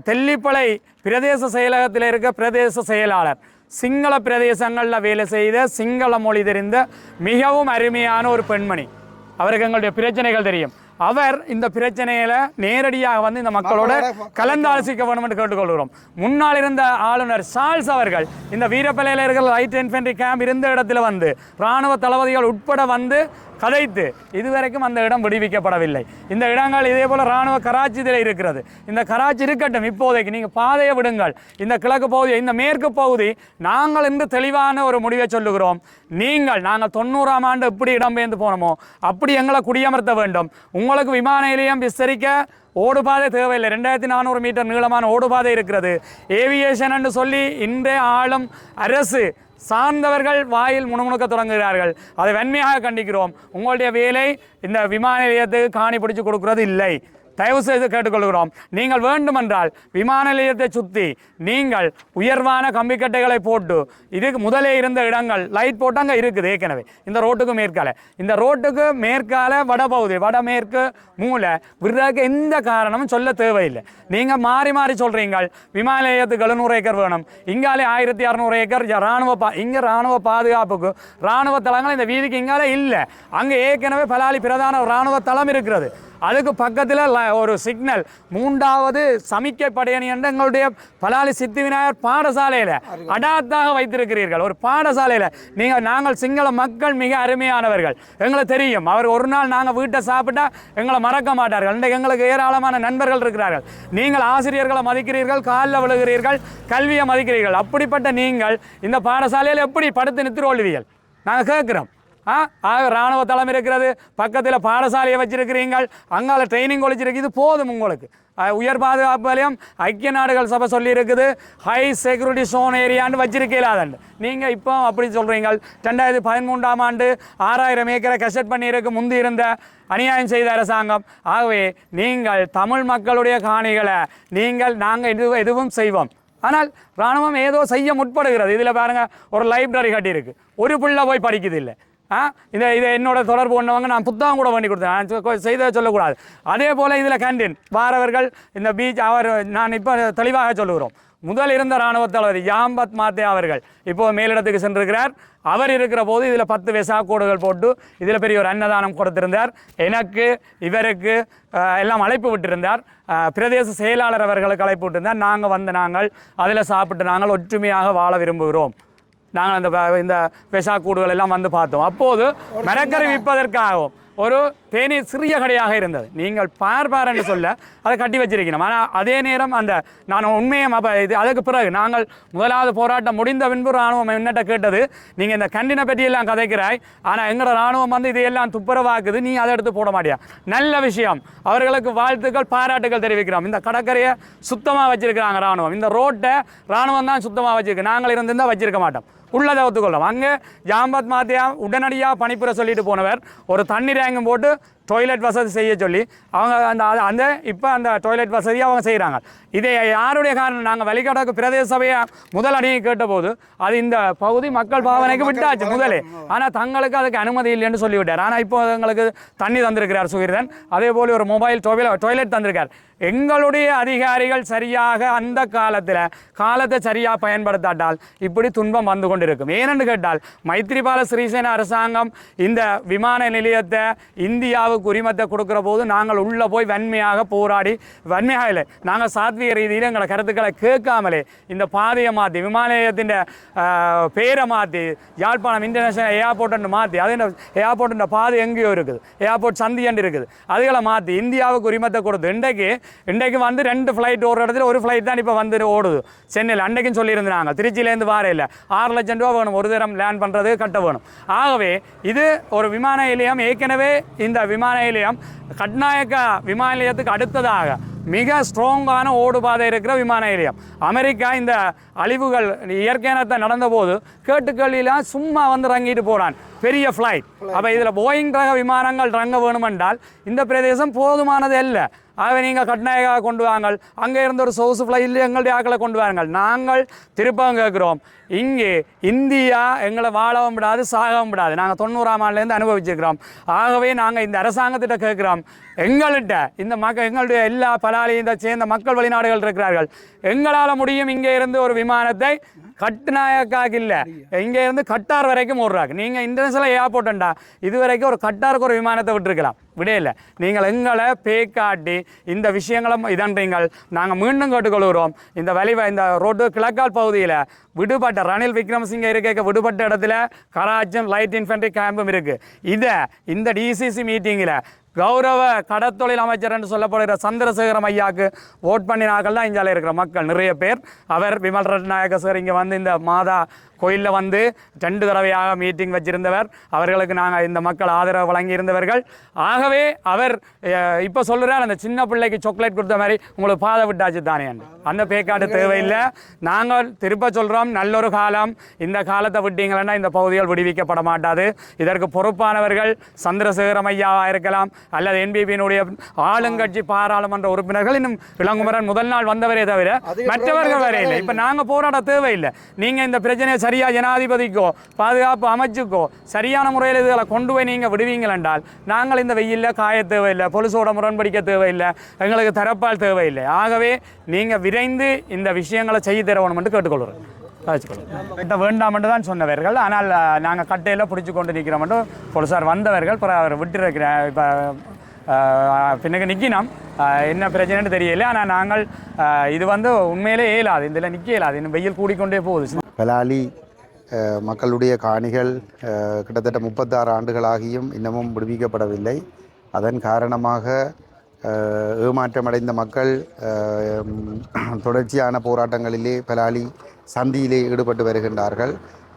தெல்லிப்பளை பிரதேச செயலகத்தில் இருக்க பிரதேச செயலாளர் சிங்கள பிரதேசங்களில் வேலை செய்த சிங்கள மொழி தெரிந்த மிகவும் அருமையான ஒரு பெண்மணி. அவருக்கு எங்களுடைய பிரச்சனைகள் தெரியும். அவர் இந்த பிரச்சனையில நேரடியாக வந்து இந்த மக்களோட கலந்தாலோசிக்க வேண்டும் என்று கேட்டுக்கொள்கிறோம். முன்னால் இருந்த ஆளுநர் சார்ல்ஸ் அவர்கள் இந்த வீரப்பலையில் இருக்கிற லைட் இன்ஃபென்ட்ரி கேம்ப் இருந்த இடத்துல வந்து இராணுவ தளபதிகள் உட்பட வந்து கதைத்து இதுவரைக்கும் அந்த இடம் விடுவிக்கப்படவில்லை. இந்த இடங்கள் இதே போல இராணுவ கராச்சியில் இருக்கிறது. இந்த கராச்சி இருக்கட்டும், இப்போதைக்கு நீங்கள் பாதையை விடுங்கள். இந்த கிழக்கு பகுதி, இந்த மேற்கு பகுதி நாங்கள் இன்று தெளிவான ஒரு முடிவை சொல்லுகிறோம். நாங்கள் 90ஆம் ஆண்டு எப்படி இடம்பெயர்ந்து போனோமோ அப்படி எங்களை குடியமர்த்த வேண்டும். உங்களுக்கு விமான நிலையம் விஸ்தரிக்க ஓடுபாதை தேவையில்லை. 2400 மீட்டர் நீளமான ஓடுபாதை இருக்கிறது. ஏவியேஷன் என்று சொல்லி இன்றைய ஆளும் அரசு சார்ந்தவர்கள் வாயில் முணுமுணுக்க தொடங்குகிறார்கள். அதை வன்மையாக கண்டிக்கிறோம். உங்களுடைய வேலை இந்த விமான நிலையத்துக்கு காணி பிடிச்சு கொடுக்கிறது இல்லை. தயவு செய்து கேட்டுக்கொள்கிறோம். நீங்கள் வேண்டுமென்றால் விமான நிலையத்தை சுற்றி நீங்கள் உயர்வான கம்பிக்கட்டைகளை போட்டு, இதுக்கு முதலே இருந்த இடங்கள் லைட் போட்டு அங்கே இருக்குது ஏற்கனவே. இந்த ரோட்டுக்கு மேற்கால வடபகுதி, வடமேற்கு மூலை விடுறதுக்கு எந்த காரணமும் சொல்ல தேவையில்லை. நீங்கள் மாறி மாறி சொல்கிறீங்க விமான நிலையத்துக்கு 700 ஏக்கர் வேணும், இங்காலே 1600 ஏக்கர் இங்கே இராணுவ பாதுகாப்புக்கு இராணுவ தளங்கள் இந்த வீதிக்கு இங்காலே இல்லை. அங்கே ஏற்கனவே பலாலி பிரதான இராணுவ தளம் இருக்கிறது. அதுக்கு பக்கத்தில் ஒரு சிக்னல் 3வது சமிக்கை படையணி என்று எங்களுடைய பலாலி சித்தி விநாயகர் பாடசாலையில் அடாத்தாக வைத்திருக்கிறீர்கள். ஒரு பாடசாலையில் நாங்கள் சிங்கள மக்கள் மிக அருமையானவர்கள், எங்களுக்கு தெரியும். அவர் ஒரு நாள் நாங்கள் வீட்டை சாப்பிட்டா எங்களை மறக்க மாட்டார்கள். இன்றைக்கு எங்களுக்கு ஏராளமான நண்பர்கள் இருக்கிறார்கள். நீங்கள் ஆசிரியர்களை மதிக்கிறீர்கள், காலில் விழுகிறீர்கள், கல்வியை மதிக்கிறீர்கள். அப்படிப்பட்ட நீங்கள் இந்த பாடசாலையில் எப்படி படுத்து நித்திரோழுவீர்கள்? நாங்கள் கேட்குறோம். இராணுவ தளம் இருக்கிறது, பக்கத்தில் பாடசாலையை வச்சிருக்கிறீங்கள், அங்கால ட்ரைனிங் ஒழிச்சிருக்கு. இது போதும் உங்களுக்கு. உயர் பாதுகாப்பு வலயம் ஐக்கிய நாடுகள் சபை சொல்லி இருக்குது, ஹை செக்யூரிட்டி சோன் ஏரியான்னு வச்சிருக்கலாதண்டு. நீங்கள் இப்போ அப்படி சொல்கிறீங்க. 2013ஆம் ஆண்டு 6000 ஏக்கரை கசட் பண்ணியிருக்கு முந்தி இருந்த அநியாயம் செய்த அரசாங்கம். ஆகவே நீங்கள் தமிழ் மக்களுடைய காணிகளை நாங்கள் எதுவும் செய்வோம். ஆனால் இராணுவம் ஏதோ செய்ய முற்படுகிறது. இதில் பாருங்கள், ஒரு லைப்ரரி கட்டியிருக்கு, ஒரு பிள்ளை போய் படிக்குது இல்லை. இதை என்னோட தொடர்பு கொண்டவங்க நான் புத்தகம் கூட பண்ணி கொடுத்தேன், நான் செய்ததை சொல்லக்கூடாது. அதே போல் இதில் கேண்டீன் வாரவர்கள் இந்த பீச் நான் இப்போ தெளிவாக சொல்லுகிறோம். முதல் இருந்த இராணுவ தளபதி யாம்பத் மாத்தே அவர்கள் இப்போது மேலிடத்துக்கு சென்றிருக்கிறார். அவர் இருக்கிற போது இதில் 10 வெசா கோடுகள் போட்டு இதில் பெரிய ஒரு அன்னதானம் கொடுத்திருந்தார். எனக்கு இவருக்கு எல்லாம் அழைப்பு விட்டிருந்தார். பிரதேச செயலாளர் அவர்களுக்கு அழைப்பு விட்டிருந்தார். நாங்கள் அதில் சாப்பிட்டு நாங்கள் ஒற்றுமையாக வாழ விரும்புகிறோம். நாங்கள் இந்த வெசா கூடுகள் எல்லாம் வந்து பார்த்தோம். அப்போது மரக்கறி விற்பதற்காகவும் ஒரு தேநீர் சிறிய கடையாக இருந்தது. நீங்கள் பார் என்று சொல்ல அதை கட்டி வச்சிருக்கணும். ஆனால் அதே நேரம் நான் உண்மையை அதுக்கு பிறகு நாங்கள் முதலாவது போராட்டம் முடிந்த பின்பு இராணுவம் என்னட்ட கேட்டது, நீங்கள் இந்த கண்டினை பற்றியெல்லாம் கதைக்கிறாய், ஆனால் எங்களோட இராணுவம் வந்து இதையெல்லாம் துப்புரவாக்குது, நீ அதை எடுத்து போட மாட்டியா. நல்ல விஷயம், அவர்களுக்கு வாழ்த்துக்கள், பாராட்டுகள் தெரிவிக்கிறோம். இந்த கடற்கரையை சுத்தமாக வச்சிருக்கிறாங்க இராணுவம். இந்த ரோட்டை இராணுவம் தான் சுத்தமாக வச்சிருக்கு, நாங்கள் இருந்திருந்தால் வச்சிருக்க மாட்டோம். உள்ளதை ஒத்துக்கொள்ளும். அங்கே ஜாம்பத் மாத்தியா உடனடியாக பணிப்புற சொல்லிட்டு போனவர் ஒரு தண்ணீர் ரேங்கும் போட்டு டாய்லெட் வசதி செய்ய சொல்லி அவங்க இப்போ அந்த டாய்லெட் வசதியை அவங்க செய்கிறாங்க. இதை யாருடைய காரணம்? நாங்கள் வழிகாட்டுக்கு பிரதேச சபையை முதல் அணியை கேட்டபோது அது இந்த பகுதி மக்கள் பாவனைக்கு விட்டாச்சு முதலே. ஆனால் தங்களுக்கு அதுக்கு அனுமதி இல்லைன்னு சொல்லிவிட்டார். ஆனால் இப்போ எங்களுக்கு தண்ணி தந்திருக்கிறார் சுகிர்தன். அதே போல் ஒரு மொபைல் டாய்லெட் தந்திருக்கார். எங்களுடைய அதிகாரிகள் சரியாக அந்த காலத்தை சரியாக பயன்படுத்தாட்டால் இப்படி துன்பம் வந்து கொண்டிருக்கும். ஏனென்று கேட்டால் மைத்ரிபால சிறிசேன அரசாங்கம் இந்த விமான நிலையத்தை இந்தியாவுக்கு உரிமத்தை கொடுக்குற போது நாங்கள் உள்ளே போய் வன்மையாக போராடி, வன்மையாக இல்லை, நாங்கள் சாத்வீக ரீதியில் எங்களை கருத்துக்களை கேட்காமலே இந்த பாதையை மாற்றி, விமான நிலையத்தின் பேரை மாற்றி, யாழ்ப்பாணம் இன்டர்நேஷனல் ஏர்போர்ட் மாற்றி, அது ஏர்போர்ட் பாதை எங்கேயோ இருக்குது, ஏர்போர்ட் சந்தியண்டு இருக்குது, அதுகளை மாற்றி இந்தியாவுக்கு உரிமத்தை கொடுத்து இன்றைக்கு வந்து 2 ஃப்ளைட் ஒரு இடத்துல ஒரு ஃப்ளைட் தான் இப்போ வந்து ஓடுது சென்னையில். அன்றைக்கும் சொல்லியிருந்தாங்க திருச்சியிலேருந்து வார இல்லை 6 லட்சம் ரூபா வேணும் ஒரு தரம் லேண்ட் பண்ணுறது, கட்ட வேணும். ஆகவே இது ஒரு விமான நிலையம். ஏற்கனவே இந்த விமான நிலையம் கட்நாயக்கா விமான நிலையத்துக்கு அடுத்ததாக மிக ஸ்ட்ராங்கான ஓடுபாதை இருக்கிற விமான நிலையம். அமெரிக்கா இந்த அழிவுகள் இயற்கையானத்தை நடந்தபோது கேட்டுக்கள்லாம் சும்மா வந்து இறங்கிட்டு போகிறான் பெரிய ஃப்ளைட். அப்போ இதில் போயிங் ரக விமானங்கள் இறங்க வேணுமென்றால் இந்த பிரதேசம் போதுமானது இல்லை. ஆகவே நீங்கள் கட்நாயகா கொண்டு வாங்கள், அங்கே இருந்த ஒரு சொகுசு ஃப்ளைட்டில் எங்களுடைய ஆக்களை கொண்டு வாருங்கள். நாங்கள் திருப்பவும் கேட்குறோம், இங்கே இந்தியா எங்களை வாழவும் விடாது, சாகவும் விடாது. நாங்கள் 90ஆம் ஆண்டுலேருந்து அனுபவிச்சிருக்கிறோம். ஆகவே நாங்கள் இந்த அரசாங்கத்திட்ட கேட்குறோம், எங்கள்கிட்ட இந்த எங்களுடைய எல்லா பலாலியை சேர்ந்த மக்கள் வெளிநாடுகள் இருக்கிறார்கள், எங்களால் முடியும் இங்கே இருந்து ஒரு விமானத்தை கட்நாயக்காக்கு இல்லை, இங்கே இருந்து கட்டார் வரைக்கும் ஓடுறாங்க. நீங்கள் இன்டர்நேஷனல் ஏர்போர்ட்டுண்டா இது வரைக்கும் ஒரு கட்டாருக்கு ஒரு விமானத்தை விட்டுருக்கலாம். விடையில்லை. நீங்கள் எங்களை பேக்காட்டி இந்த விஷயங்களும் இதன்றீங்கள். நாங்கள் மீண்டும் கேட்டுக்கொள்கிறோம், இந்த ரோட்டு கிழக்கால் பகுதியில் விடுபட்ட ரணில் விக்ரமசிங்க இருக்க விடுபட்ட இடத்துல கராச்சும் லைட் இன்ஃபென்ட்ரி கேம்பும் இருக்குது. இந்த டிசிசி மீட்டிங்கில் கௌரவ கடத்தொழில் அமைச்சர் என்று சொல்லப்படுகிற சந்திரசேகரம் ஐயாவுக்கு ஓட் பண்ணினார்கள் தான் இந்தியாவில் இருக்கிற மக்கள் நிறைய பேர். அவர் விமல் ரட்நாயக சார் இங்கே வந்து இந்த மாதா கோயிலில் வந்து 2 தடவையாக மீட்டிங் வச்சிருந்தவர். அவர்களுக்கு நாங்கள் இந்த மக்கள் ஆதரவு வழங்கியிருந்தவர்கள். ஆகவே அவர் இப்போ சொல்கிறார், அந்த சின்ன பிள்ளைக்கு சாக்லேட் கொடுத்த மாதிரி உங்களுக்கு பாதை விட்டாச்சு தானே. அந்த பேக்காடு தேவையில்லை. நாங்கள் திரும்ப சொல்கிறோம், நல்லொரு காலம். இந்த காலத்தை விட்டீங்களன்னா இந்த பகுதிகள் விடுவிக்கப்பட மாட்டாது. இதற்கு பொறுப்பானவர்கள் சந்திரசேகரம் ஐயாவாக இருக்கலாம், அல்லது என்பிபியினுடைய ஆளுங்கட்சி பாராளுமன்ற உறுப்பினர்கள். இன்னும் இளங்குமரன் முதல் நாள் வந்தவரே தவிர மற்றவர்கள் வரையில்லை. இப்போ நாங்கள் போராட தேவையில்லை. நீங்கள் இந்த பிரச்சனையை சரியாக ஜனாதிபதிக்கோ பாதுகாப்பு அமைச்சுக்கோ சரியான முறையில் இதுகளை கொண்டு போய் நீங்கள் விடுவீங்கள் என்றால் நாங்கள் இந்த வெயிலில் காய தேவையில்லை, பொலிசோட முரண்படிக்க தேவையில்லை, எங்களுக்கு தரப்பால் தேவையில்லை. ஆகவே நீங்கள் விரைந்து இந்த விஷயங்களை செய்ய தரணும் என்று கேட்டுக்கொள்கிறோம். கட்ட வேண்டாம் என்று தான் சொன்னவர்கள். ஆனால் நாங்கள் கட்டையில் பிடிச்சி கொண்டு நிற்கிறோம் என்று போலீசார் வந்தவர்கள். அப்புறம் அவர் விட்டுருக்கிறேன். இப்போ பின்னுக்கு நிற்கினோம், என்ன பிரச்சனைன்னு தெரியல. ஆனால் நாங்கள் இது வந்து உண்மையிலே இயலாது, இதில் நிற்க இயலாது. இன்னும் வெயில் கூடிக்கொண்டே போகுது. பலாலி மக்களுடைய காணிகள் கிட்டத்தட்ட 36 ஆண்டுகளாகியும் இன்னமும் விடுவிக்கப்படவில்லை. அதன் காரணமாக ஏமாற்றமடைந்த மக்கள் தொடர்ச்சியான போராட்டங்களிலே பலாலி சந்தியிலே ஈடுபட்டு வருகின்றார்கள்.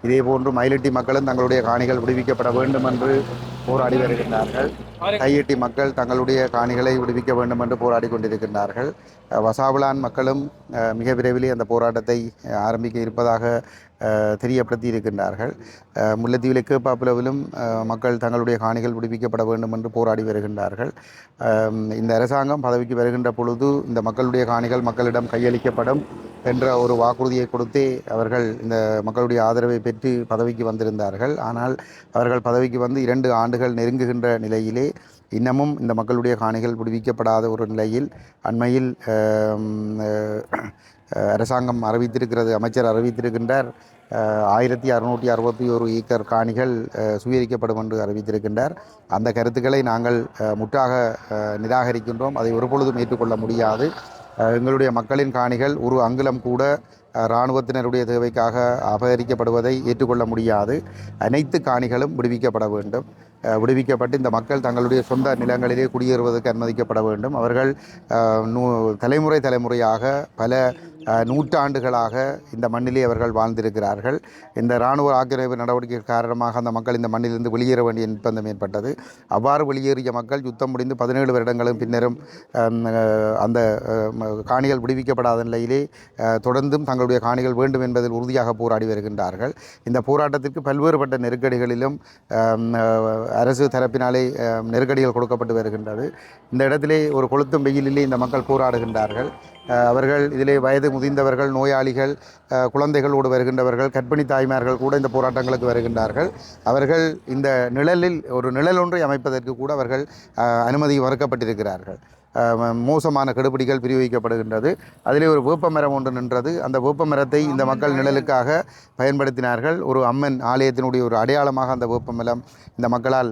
இதேபோன்று மயிலட்டி மக்களும் தங்களுடைய காணிகள் விடுவிக்கப்பட வேண்டும் என்று போராடி வருகின்றார்கள். கையெட்டி மக்கள் தங்களுடைய காணிகளை விடுவிக்க வேண்டும் என்று போராடி கொண்டிருக்கின்றார்கள். வசாவுலான் மக்களும் மிக விரைவிலே அந்த போராட்டத்தை ஆரம்பிக்க இருப்பதாக தெரியப்படுத்தி இருக்கின்றார்கள். முல்லைத்தீவிலே கேப்பாப்புலவிலும் மக்கள் தங்களுடைய காணிகள் விடுவிக்கப்பட வேண்டும் என்று போராடி வருகின்றார்கள். இந்த அரசாங்கம் பதவிக்கு வருகின்ற பொழுது இந்த மக்களுடைய காணிகள் மக்களிடம் கையளிக்கப்படும் என்ற ஒரு வாக்குறுதியை கொடுத்தே அவர்கள் இந்த மக்களுடைய ஆதரவை பெற்று பதவிக்கு வந்திருந்தார்கள். ஆனால் அவர்கள் பதவிக்கு வந்து 2 ஆண்டுகள் நெருங்குகின்ற நிலையிலே இன்னமும் இந்த மக்களுடைய காணிகள் விடுவிக்கப்படாத ஒரு நிலையில் அண்மையில் அரசாங்கம் அறிவித்திருக்கிறது, அமைச்சர் அறிவித்திருக்கின்றார், 1661 ஏக்கர் காணிகள் சுவீகரிக்கப்படும் என்று அறிவித்திருக்கின்றார். அந்த கருத்துக்களை நாங்கள் முற்றாக நிராகரிக்கின்றோம். அதை ஒருபொழுதும் ஏற்றுக்கொள்ள முடியாது. எங்களுடைய மக்களின் காணிகள் ஒரு அங்குலம் கூட இராணுவத்தினருடைய தேவைக்காக அபகரிக்கப்படுவதை ஏற்றுக்கொள்ள முடியாது. அனைத்து காணிகளும் விடுவிக்கப்பட வேண்டும். விடுவிக்கப்பட்டு இந்த மக்கள் தங்களுடைய சொந்த நிலங்களிலே குடியேறுவதற்கு அனுமதிக்கப்பட வேண்டும். அவர்கள் தலைமுறையாக பல நூற்றாண்டுகளாக இந்த மண்ணிலே அவர்கள் வாழ்ந்திருக்கிறார்கள். இந்த இராணுவ ஆக்கிரமிப்பு நடவடிக்கை காரணமாக அந்த மக்கள் இந்த மண்ணிலிருந்து வெளியேற வேண்டிய நிர்பந்தம் ஏற்பட்டது. அவ்வாறு வெளியேறிய மக்கள் யுத்தம் முடிந்து 17 வருடங்களும் பின்னரும் அந்த காணிகள் விடுவிக்கப்படாத நிலையிலே தொடர்ந்தும் தங்களுடைய காணிகள் வேண்டும் என்பதில் உறுதியாக போராடி வருகின்றார்கள். இந்த போராட்டத்திற்கு பல்வேறுபட்ட நெருக்கடிகளிலும் அரசு தரப்பினாலே நெருக்கடிகள் கொடுக்கப்பட்டு வருகின்றது. இந்த இடத்திலே ஒரு கொளுத்தும் வெயிலிலே இந்த மக்கள் போராடுகின்றார்கள். அவர்கள் இதிலே வயது முதிர்ந்தவர்கள், நோயாளிகள், குழந்தைகளோடு வருகின்றவர்கள், கர்ப்பிணி தாய்மார்கள் கூட இந்த போராட்டங்களுக்கு வருகின்றார்கள். அவர்கள் இந்த நிழலில் ஒரு நிழல் ஒன்றை அமைப்பதற்கு கூட அவர்கள் அனுமதி மறுக்கப்பட்டிருக்கிறார்கள். மோசமான கெடுபிடிகள் பிரிவிக்கப்படுகின்றது. அதிலே ஒரு வேப்பமரம் ஒன்று நின்றது. அந்த வேப்பமரத்தை இந்த மக்கள் நிழலுக்காக பயன்படுத்தினார்கள். ஒரு அம்மன் ஆலயத்தினுடைய ஒரு அடையாளமாக அந்த வேப்பமரம் இந்த மக்களால்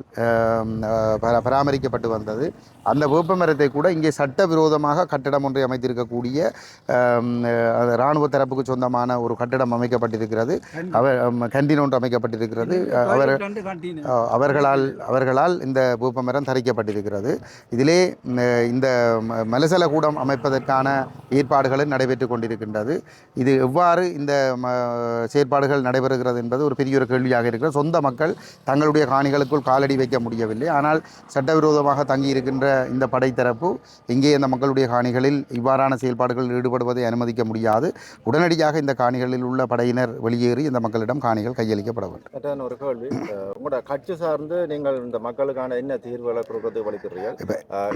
பராமரிக்கப்பட்டு வந்தது. அந்த வேப்பமரத்தை கூட இங்கே சட்டவிரோதமாக கட்டடம் ஒன்றை அமைத்திருக்கக்கூடிய இராணுவ தரப்புக்கு சொந்தமான ஒரு கட்டடம் அமைக்கப்பட்டிருக்கிறது. கண்டீன் ஒன்று அமைக்கப்பட்டிருக்கிறது. அவர்களால் இந்த வேப்பமரம் தரிக்கப்பட்டிருக்கிறது. இதிலே இந்த மலசல கூடம் அமைப்பதற்கான ஏற்பாடுகளும் நடைபெற்று கொண்டிருக்கின்றது. இது எவ்வாறு இந்த செயற்பாடுகள் நடைபெறுகிறது என்பது ஒரு பெரிய ஒரு கேள்வியாக இருக்கிறது. சொந்த மக்கள் தங்களுடைய காணிகளுக்குள் காலடி வைக்க முடியவில்லை. ஆனால் சட்டவிரோதமாக தங்கியிருக்கின்ற இந்த படைத்தரப்பு இங்கே இந்த மக்களுடைய காணிகளில் இவ்வாறான செயல்பாடுகளில் ஈடுபடுவதை அனுமதிக்க முடியாது. உடனடியாக இந்த காணிகளில் உள்ள படையினர் வெளியேறி இந்த மக்களிடம் காணிகள் கையளிக்கப்பட வேண்டும். ஒரு கேள்வி, உங்களோட கட்சி சார்ந்து நீங்கள் இந்த மக்களுக்கான என்ன தீர்வுகளை கொடுக்கறது வலிக்கிறீர்கள்?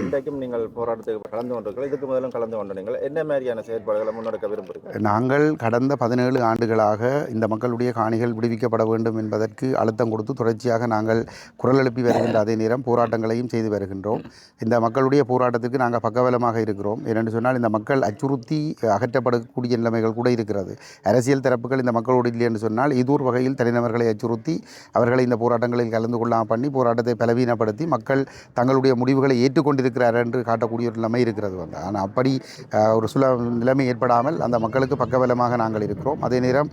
இன்றைக்கும் நீங்கள் போராட்டத்துக்கு கலந்து கொண்டிருக்கிறோம். இதுக்கு முதலும் கலந்து கொண்டு நீங்கள் என்ன மாதிரியான செயற்பாடுகளை முன்னெடுக்க விரும்புகிறீர்கள்? நாங்கள் கடந்த 17 ஆண்டுகளாக இந்த மக்களுடைய காணிகள் விடுவிக்கப்பட வேண்டும் என்பதற்கு அழுத்தம் கொடுத்து தொடர்ச்சியாக நாங்கள் குரல் எழுப்பி வருகின்ற அதே நேரம் போராட்டங்களையும் செய்து வருகின்றோம். இந்த மக்களுடைய போராட்டத்திற்கு நாங்கள் பக்கபலமாக இருக்கிறோம். ஏனென்று சொன்னால் இந்த மக்கள் அச்சுறுத்தி அகற்றப்படக்கூடிய நிலைமைகள் கூட இருக்கிறது. அரசியல் தரப்புகள் இந்த மக்களோடு இல்லை என்று சொன்னால் இது ஒரு வகையில் தனிநபர்களை அச்சுறுத்தி அவர்களை இந்த போராட்டங்களில் கலந்து கொள்ளாமல் பண்ணி போராட்டத்தை பலவீனப்படுத்தி மக்கள் தங்களுடைய முடிவுகளை ஏற்றுக்கொண்டிருக்கிறார் என்று காட்டக்கூடிய ஒரு நிலைமை இருக்கிறது ஆனால் அப்படி ஒரு நிலைமை ஏற்படாமல் அந்த மக்களுக்கு பக்கபலமாக நாங்கள் இருக்கிறோம். அதே நேரம்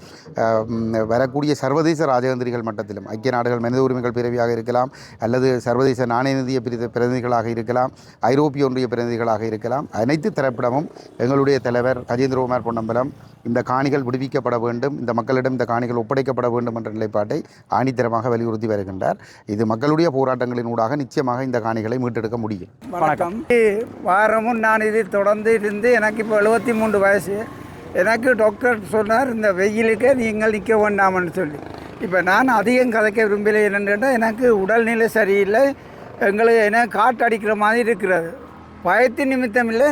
வரக்கூடிய சர்வதேச ராஜதந்திரிகள் மட்டத்திலும் ஐக்கிய நாடுகள் மனித உரிமைகள் பிரிவாக இருக்கலாம் அல்லது சர்வதேச நாணய நிதிய பிரதிநிதிகளாக இருக்கலாம், ஐரோப்பிய ஒன்றிய பிரதிநிதிகளாக இருக்கலாம், அனைத்து தரப்பிடமும் எங்களுடைய தலைவர் கஜேந்திரகுமார் பொன்னம்பலம் இந்த காணிகள் விடுவிக்கப்பட வேண்டும், இந்த மக்களிடம் இந்த காணிகள் ஒப்படைக்கப்பட வேண்டும் என்ற நிலைப்பாட்டை ஆணித்தரமாக வலியுறுத்தி வருகின்றார். இது மக்களுடைய போராட்டங்களின் ஊடாக நிச்சயமாக இந்த காணிகளை மீட்டெடுக்க முடியும். வணக்கம். வாரமும் நான் இது தொடர்ந்து இருந்து எனக்கு இப்போ 73 வயசு. எனக்கு டாக்டர் சொன்னார் இந்த வெயிலுக்கு நீங்கள் நிற்க வேண்டாம்னு சொல்லி. இப்போ நான் அதிகம் கதைக்க விரும்பலை. என்னென்னா எனக்கு உடல்நிலை சரியில்லை, எங்களுக்கு என்ன காட்டு அடிக்கிற மாதிரி இருக்கிறது. பயத்தின் நிமித்தம் இல்லை,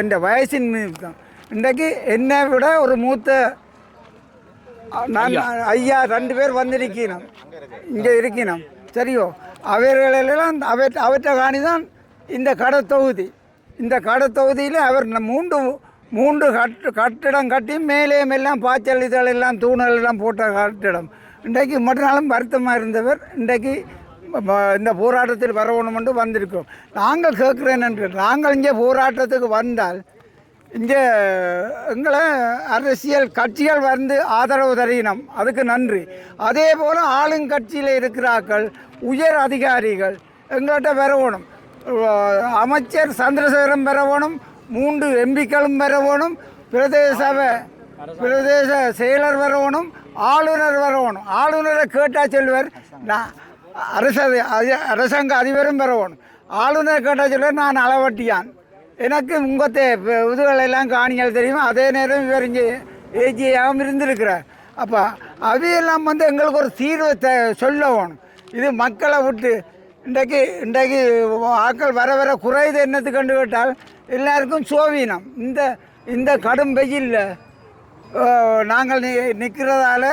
இந்த வயசின் நிமித்தம். இன்றைக்கு என்னை விட ஒரு மூத்த நான் ஐயா 2 பேர் வந்திருக்கணும், இங்கே இருக்கணும் சரியோ. அவர்களெல்லாம் அவற்றை காணி தான் இந்த கடத்தொகுதி. இந்த கடத்தொகுதியில் அவர் மூன்று கட்டிடம் கட்டி மேலேயும் எல்லாம் பாய்ச்சல் இதழெல்லாம் தூணல் எல்லாம் போட்ட கட்டிடம். இன்றைக்கு மறுநாளும் வருத்தமாக இருந்தவர் இன்றைக்கு இந்த போராட்டத்தில் வரணும் என்று வந்திருக்கோம். நாங்கள் கேட்குறேன் என்று நாங்கள் இங்கே போராட்டத்துக்கு வந்தால் இங்கே எங்களை அரசியல் கட்சிகள் வந்து ஆதரவு தரணும், அதுக்கு நன்றி. அதே போல் ஆளுங்கட்சியில் இருக்கிறார்கள் உயர் அதிகாரிகள் எங்கள்கிட்ட வரணும். அமைச்சர் சந்திரசேகரம் வரணும், 3 எம்பிக்களும் வரணும், பிரதேச செயலர் வரணும், ஆளுநர் வரணும். ஆளுநரை கேட்டால் சொல்லுவார் நான் அரசாங்க அதிபரும் வரணும். ஆளுநர் கேட்டால் சொல்லுவார் நான் அளவட்டியான், எனக்கு உங்கத்தை இதுகளெல்லாம் காணிகள் தெரியும். அதே நேரம் இவர் இங்கே ஏஜியாகவும் இருந்திருக்கிறார். அப்போ அவையெல்லாம் வந்து எங்களுக்கு ஒரு தீர்வை சொல்ல வேணும். இது மக்களை விட்டு இன்றைக்கு ஆக்கள் வர வர குறைது என்னத்து கண்டு கேட்டால் எல்லாருக்கும் சோவீனம். இந்த கடும் வெயிலில் நாங்கள் நிற்கிறதால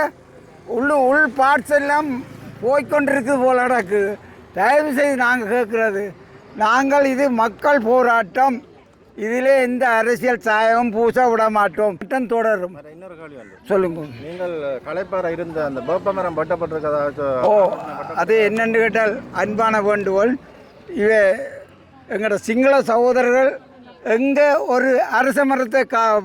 உள் பார்ட்ஸ் எல்லாம் போய்கொண்டிருக்குது போல நடக்கு. தயவு செய்து நாங்கள் கேட்குறது, நாங்கள் இது மக்கள் போராட்டம், இதிலே எந்த அரசியல் சாயம் பூச விட மாட்டோம். திட்டம் தொடரும். சொல்லுங்க. நீங்கள் களைப்பாறை இருந்த அந்த வேப்பமரம் வெட்டப்பட்டிருக்கதா? அது என்னென்னு கேட்டால் அன்பான வேண்டுகோள். எங்களோட சிங்கள சகோதரர்கள் எங்கே ஒரு அரச மரத்தை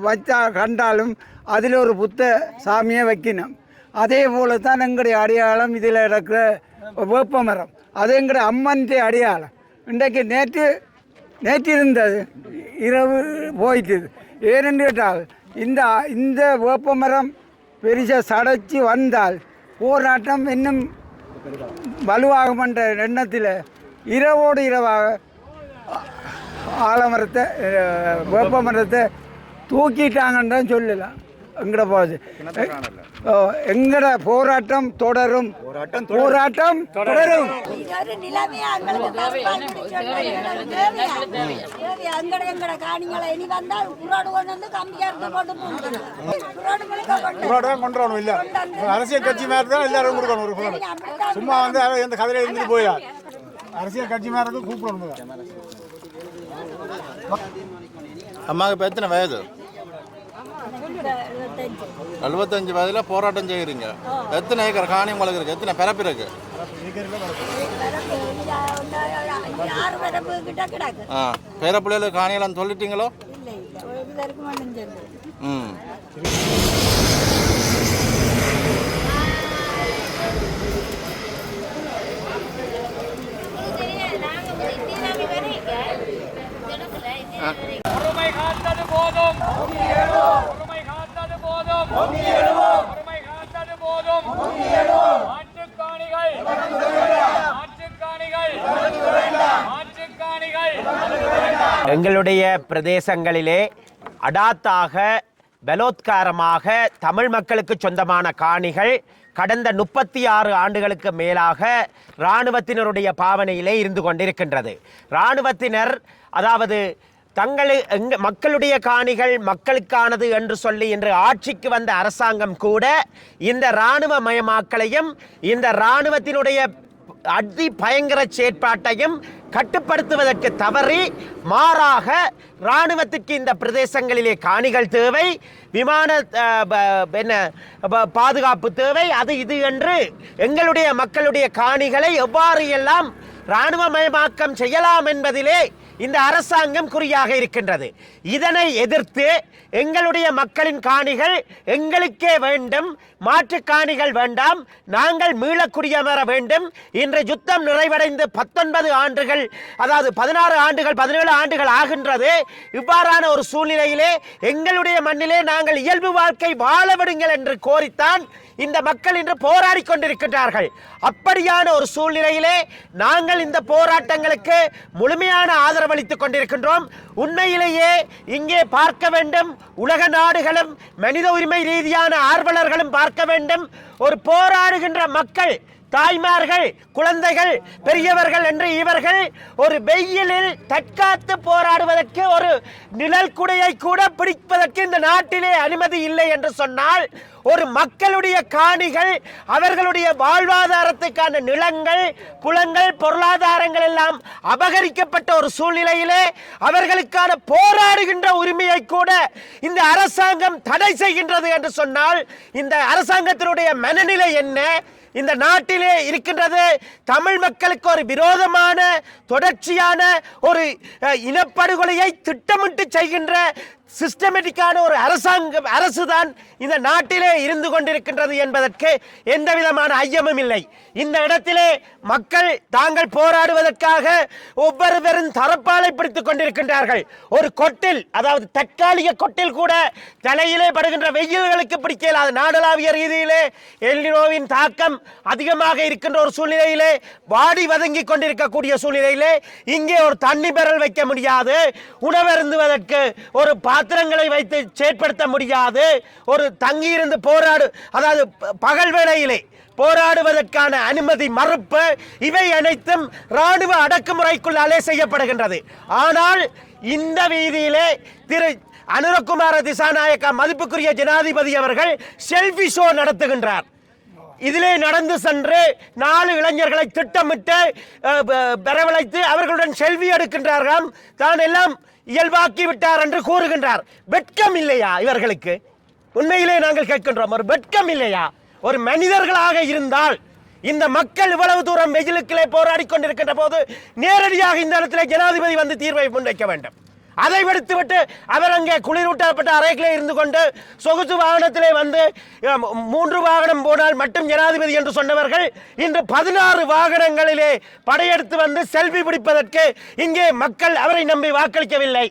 வச்சா கண்டாலும் அதில் ஒரு புத்த சாமியை வைக்கணும். அதே போல தான் எங்களுடைய அடையாளம் இதில் இருக்கிற வேப்பமரம், அது எங்களுடைய அம்மன் அடையாளம். இன்றைக்கு நேற்று இருந்தது, இரவு போயிட்டு. ஏனென்று கேட்டால் இந்த வேப்பமரம் பெருசாக சடைச்சி வந்தால் போராட்டம் இன்னும் வலுவாகும் என்ற எண்ணத்தில் இரவோடு இரவாக ஆலமரத்தை வேப்பமரத்தை தூக்கிட்டாங்கன்னு தான் சொல்லலாம். எங்கட போகுது எங்கட போராட்டம் தொடரும். அரசியல் கட்சி மாதிரி தான் எல்லாரும் கொடுக்கணும். ஒரு சும்மா வந்து எந்த கதையில இருந்துட்டு போயா அரசியல் கட்சி மாதிரி கூப்பிடணும். அம்மாவுக்கு இப்போ எத்தனை வயது? 75 வயதில் போராட்டம் செய்கிறீங்க. எத்தனை ஏக்கர் காணி உங்களுக்கு இருக்குது? எத்தனை பிறப்பு இருக்கு? பேரப்பிள்ளைகளுக்கு காணியெல்லாம் சொல்லிட்டீங்களோ? ம். ஒருமை காத்தது போதும், ஒருமை காத்தது போதும், ஒருமை காத்தது போதும். ஆற்றுக்காணிகள், ஆற்றுக்காணிகள், ஆற்றுக்காணிகள். எங்களுடைய பிரதேசங்களிலே அடாத்தாக பலோத்காரமாக தமிழ் மக்களுக்கு சொந்தமான காணிகள் கடந்த 36 ஆண்டுகளுக்கு மேலாக இராணுவத்தினருடைய பாவனையிலே இருந்து கொண்டிருக்கின்றது. இராணுவத்தினர் அதாவது மக்களுடைய காணிகள் மக்களுக்கானது என்று சொல்லி இன்று ஆட்சிக்கு வந்த அரசாங்கம் கூட இந்த இராணுவ மயமாக்கலையும் இந்த இராணுவத்தினுடைய அதி பயங்கர செயற்பாட்டையும் கட்டுப்படுத்துவதற்கு தவறி மாறாக இராணுவத்திற்கு இந்த பிரதேசங்களிலே காணிகள் தேவை, விமான பாதுகாப்பு தேவை, அது இது என்று எங்களுடைய மக்களுடைய காணிகளை எவ்வாறு எல்லாம் இராணுவமயமாக்கம் செய்யலாம் என்பதிலே இந்த அரசாங்கம் குறியாக இருக்கின்றது. இதனை எதிர்த்து எங்களுடைய மக்களின் காணிகள் எங்களுக்கே வேண்டும், மாற்று காணிகள் வேண்டாம், நாங்கள் மீளக்குடியமர வேண்டும். இன்று யுத்தம் நிறைவடைந்து 19 ஆண்டுகள், அதாவது 16 ஆண்டுகள் 17 ஆண்டுகள் ஆகின்றது. இவ்வாறான ஒரு சூழ்நிலையிலே எங்களுடைய மண்ணிலே நாங்கள் இயல்பு வாழ்க்கை வாழ விடுங்கள் என்று கோரித்தான் இந்த மக்கள் இன்று போராடி கொண்டிருக்கின்றார்கள். அப்படியான ஒரு சூழ்நிலையிலே நாங்கள் இந்த போராட்டங்களுக்கு முழுமையான ஆதரவு அளித்துக் கொண்டிருக்கின்றோம். உண்மையிலேயே இங்கே பார்க்க வேண்டும், உலக நாடுகளும் மனித உரிமை ரீதியான ஆர்வலர்களும் பார்க்க வேண்டும். ஒரு போராடுகின்ற மக்கள், தாய்மார்கள், குழந்தைகள், பெரியவர்கள் என்று இவர்கள் ஒரு வெயிலில் தற்காத்து போராடுவதற்கு ஒரு நிழல் குடையை கூட பிடிப்பதற்கு இந்த நாட்டிலே அனுமதி இல்லை என்று சொன்னால், ஒரு மக்களுடைய காணிகள், அவர்களுடைய வாழ்வாதாரத்துக்கான நிலங்கள், குளங்கள், பொருளாதாரங்கள் எல்லாம் அபகரிக்கப்பட்ட ஒரு சூழ்நிலையிலே அவர்களுக்கான போராடுகின்ற உரிமையை கூட இந்த அரசாங்கம் தடை செய்கின்றது என்று சொன்னால், இந்த அரசாங்கத்தினுடைய மனநிலை என்ன? இந்த நாட்டிலே இருக்கின்றது தமிழ் மக்களுக்கு ஒரு விரோதமான தொடர்ச்சியான ஒரு இனப்படுகொலையை திட்டமிட்டு செய்கின்ற சிஸ்டமேட்டிக்கான ஒரு அரசுதான் இந்த நாட்டிலே இருந்து கொண்டிருக்கின்றது என்பதற்கு எந்த விதமான ஐயமும் இல்லை. இந்த இடத்திலே மக்கள் தாங்கள் போராடுவதற்காக ஒவ்வொருவரும் தரப்பாலை பிடித்துக் கொண்டிருக்கின்றார்கள். ஒரு கொட்டில், அதாவது தற்காலிக கொட்டில் கூட தலையிலே படுகின்ற வெயில்களுக்கு பிடிக்கலாது. நாடளாவிய ரீதியிலே எல்னினோவின் தாக்கம் அதிகமாக இருக்கின்ற ஒரு சூழ்நிலையிலே, வாடி வதங்கி கொண்டிருக்கக்கூடிய சூழ்நிலையிலே இங்கே ஒரு தண்ணி பெறல் வைக்க முடியாது, உணவருந்துவதற்கு ஒரு பாத்திரங்களை வைத்து செயற்படுத்த முடியாது, ஒரு தங்கியிருந்து அதாவது பகல் வேளையிலே போராடுவதற்கான அனுமதி மறுப்பு, இவை அனைத்தும் இராணுவ அடக்குமுறைக்குள்ளாலே செய்யப்படுகின்றது. ஆனால் இந்த வீதியிலே திரு அனுரகுமார திசாநாயக்கா மதிப்புக்குரிய ஜனாதிபதி அவர்கள் செல்ஃபி ஷோ நடத்துகின்றார். இதிலே நடந்து சென்று 4 இளைஞர்களை திட்டமிட்டு வரவழைத்து அவர்களுடன் செல்வி எடுக்கின்றார்கள். தான் எல்லாம் இயல்பாக்கி விட்டார் என்று கூறுகின்றார். வெட்கம் இல்லையா இவர்களுக்கு? உண்மையிலே நாங்கள் கேட்கின்றோம், ஒரு வெட்கம் இல்லையா? ஒரு மனிதர்களாக இருந்தால் இந்த மக்கள் இவ்வளவு தூரம் வெயிலுக்கிலே போராடி கொண்டிருக்கின்ற போது நேரடியாக இந்த இடத்திலே ஜனாதிபதி வந்து தீர்வை முன்வைக்க வேண்டும். அதை விடுத்துவிட்டு அவர் அங்கே குளிரூட்டப்பட்ட அறைகளே இருந்து கொண்டு சொகுசு வாகனத்திலே வந்து 3 வாகனம் போனால் மட்டும் ஜனாதிபதி என்று சொன்னவர்கள் இன்று 16 வாகனங்களிலே படையெடுத்து வந்து செல்ஃபி பிடிப்பதற்கு இங்கே மக்கள் அவரை நம்பி வாக்களிக்கவில்லை.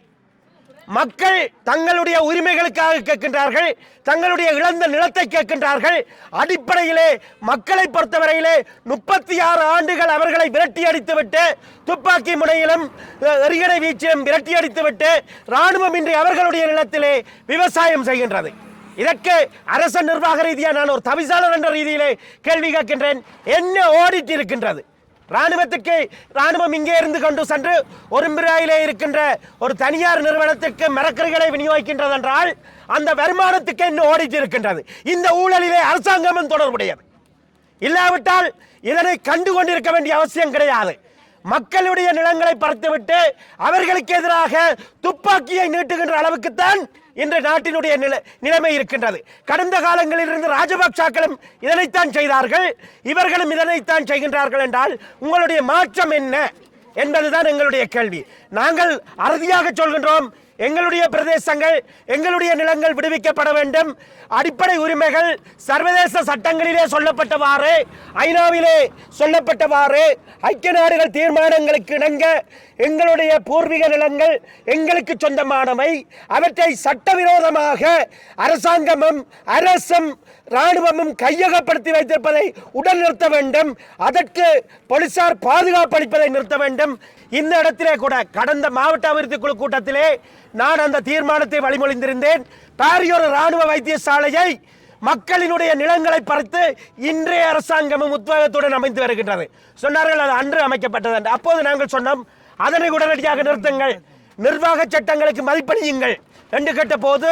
மக்கள் தங்களுடைய உரிமைகளுக்காக கேட்கின்றார்கள், தங்களுடைய இழந்த நிலத்தை கேட்கின்றார்கள். அடிப்படையிலே மக்களை பொறுத்தவரையிலே 36 ஆண்டுகள் அவர்களை விரட்டி அடித்துவிட்டு, துப்பாக்கி முனையிலும் எறிகணை வீச்சிலும் விரட்டி அடித்துவிட்டு இராணுவம் இன்றி அவர்களுடைய நிலத்திலே விவசாயம் செய்கின்றது. இதற்கு அரச நிர்வாக ரீதியாக நான் ஒரு தவிசாளர் என்ற ரீதியிலே கேள்வி கேட்கின்றேன். என்ன ஆடிட் இருக்கின்றது? ராணுவம் இங்கே இருந்து கொண்டு சென்று ஒரு முறையிலே இருக்கின்ற ஒரு தனியார் நிறுவனத்திற்கு மரக்கறிகளை விநியோகிக்கின்றது என்றால் அந்த வருமானத்துக்கு என்ன ஆடிட் இருக்கின்றது? இந்த ஊழலிலே அரசாங்கமும் தொடர்புடையது. இல்லாவிட்டால் இதனை கண்டு கொண்டிருக்க வேண்டிய அவசியம் கிடையாது. மக்களுடைய நிலங்களை பறித்துவிட்டு அவர்களுக்கு எதிராக துப்பாக்கியை நீட்டுகின்ற அளவுக்குத்தான் இன்று நாட்டினுடைய நிலைமை இருக்கின்றது. கடந்த காலங்களில் இருந்து ராஜபக்சாக்களும் இதனைத்தான் செய்தார்கள், இவர்களும் இதனைத்தான் செய்கின்றார்கள் என்றால் உங்களுடைய மாற்றம் என்ன என்பதுதான் எங்களுடைய கேள்வி. நாங்கள் அறுதியாக சொல்கின்றோம், எங்களுடைய பிரதேசங்கள், எங்களுடைய நிலங்கள் விடுவிக்கப்பட வேண்டும். அடிப்படை உரிமைகள் சர்வதேச சட்டங்களிலே சொல்லப்பட்டவாறு, ஐநாவிலே சொல்லப்பட்டவாறு, ஐக்கிய நாடுகள் தீர்மானங்களுக்கு இணங்க எங்களுடைய பூர்வீக நிலங்கள் எங்களுக்கு சொந்தமானவை. அவற்றை சட்டவிரோதமாக அரசாங்கமும் அரசும் இராணுவமும் கையகப்படுத்தி வைத்திருப்பதை உடன் நிறுத்த வேண்டும். அதற்கு போலீசார் பாதுகாப்பு அளிப்பதை நிறுத்த வேண்டும். இந்த இடத்திலே கூட கடந்த மாவட்ட அபிவிருத்தி குழு கூட்டத்திலே நான் அந்த தீர்மானத்தை வழிமொழிந்திருந்தேன். பாரியூர் இராணுவ வைத்தியசாலையை மக்களினுடைய நிலங்களை பறித்து இன்றைய அரசாங்கமும் உத்வேகத்துடன் அமைத்து வருகின்றது. சொன்னார்கள் அது அன்று அமைக்கப்பட்டது. அப்போது நாங்கள் சொன்னோம், அதனை உடனடியாக நிறுத்துங்கள். நிர்வாக சட்டங்களுக்கு மதிப்பளியுங்கள் என்று கேட்ட போது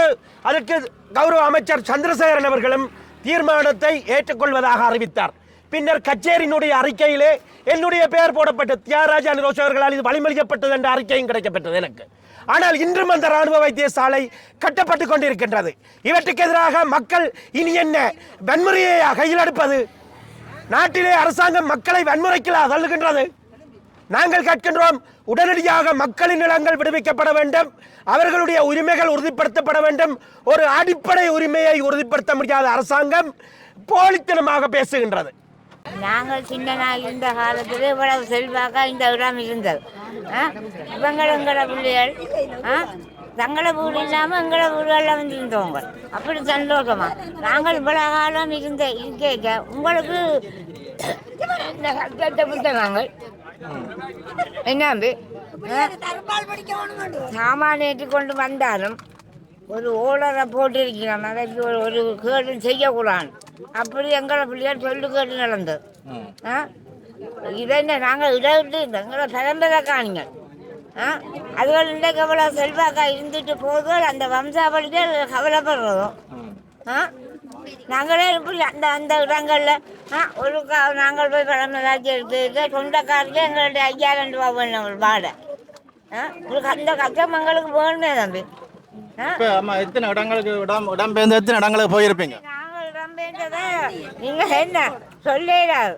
அதற்கு கௌரவ அமைச்சர் சந்திரசேகரன் அவர்களும் தீர்மானத்தை ஏற்றுக்கொள்வதாக அறிவித்தார். பின்னர் கச்சேரியினுடைய அறிக்கையிலே என்னுடைய பெயர் போடப்பட்ட தியாகராஜா நிரோஷ் அவர்களால் இது வழிமொழியப்பட்டது என்ற அறிக்கையும் கிடைக்கப்பட்டது எனக்கு. ஆனால் இன்றும் அந்த இராணுவ வைத்தியசாலை கட்டப்பட்டு கொண்டிருக்கின்றது. இவற்றுக்கு எதிராக மக்கள் இனி என்ன வன்முறையை கையில் எடுப்பது? நாட்டிலே அரசாங்கம் மக்களை வன்முறைக்கு தள்ளுகின்றது. நாங்கள் கேட்கின்றோம், உடனடியாக மக்களின் நிலங்கள் விடுவிக்கப்பட வேண்டும், அவர்களுடைய உரிமைகள் உறுதிப்படுத்தப்பட வேண்டும். ஒரு அடிப்படை உரிமையை உறுதிப்படுத்த முடியாத அரசாங்கம் போலித்தனமாக பேசுகின்றது. நாங்கள் சின்ன நாள் இருந்த காலத்தில் இவ்வளவு செல்வாக்கா இந்த இடம் இருந்தது. எங்களோட பிள்ளைகள் தங்களோட வீடு இல்லாமல் எங்களோட வீடுகளில் வந்து இருந்தவங்க அப்படி சந்தோஷமா. நாங்கள் இவ்வளவு காலம் இருக்க உங்களுக்கு இந்த கட்டத்தை விட்ட நாங்கள் என்ன சாமான் ஏற்றி கொண்டு வந்தாலும் ஒரு ஓலரை போட்டிருக்கிறோம், அதற்கு ஒரு கேடு செய்யக்கூடாது. அப்படி எங்களை பிள்ளைகள் சொல்லு கேட்டு நடந்தது. இதென்ன நாங்கள் இடவிட்டு எங்களை பரம்பரை காணிங்க. அதுகள் இன்றைக்கு எவ்வளோ செல்வாக்கா இருந்துட்டு போதும் அந்த வம்சாவளிக்கு கவலைப்படுறதும். நாங்களே இப்படி அந்த அந்த இடங்களில் ஒரு நாங்கள் போய் பழமராட்சி எடுத்து சொந்தக்காரருக்கு எங்களுடைய 5000 ரூபா வேணும் வாடகை. அந்த கஷ்டம் எங்களுக்கு வேணுமே தம்பி. எத்தனை இடங்களுக்கு இடம்பெயர்ந்து எத்தனை இடங்களுக்கு போயிருப்பீங்க? நாங்கள் இடம்பெயர்ந்ததை நீங்கள் என்ன சொல்லிடாது.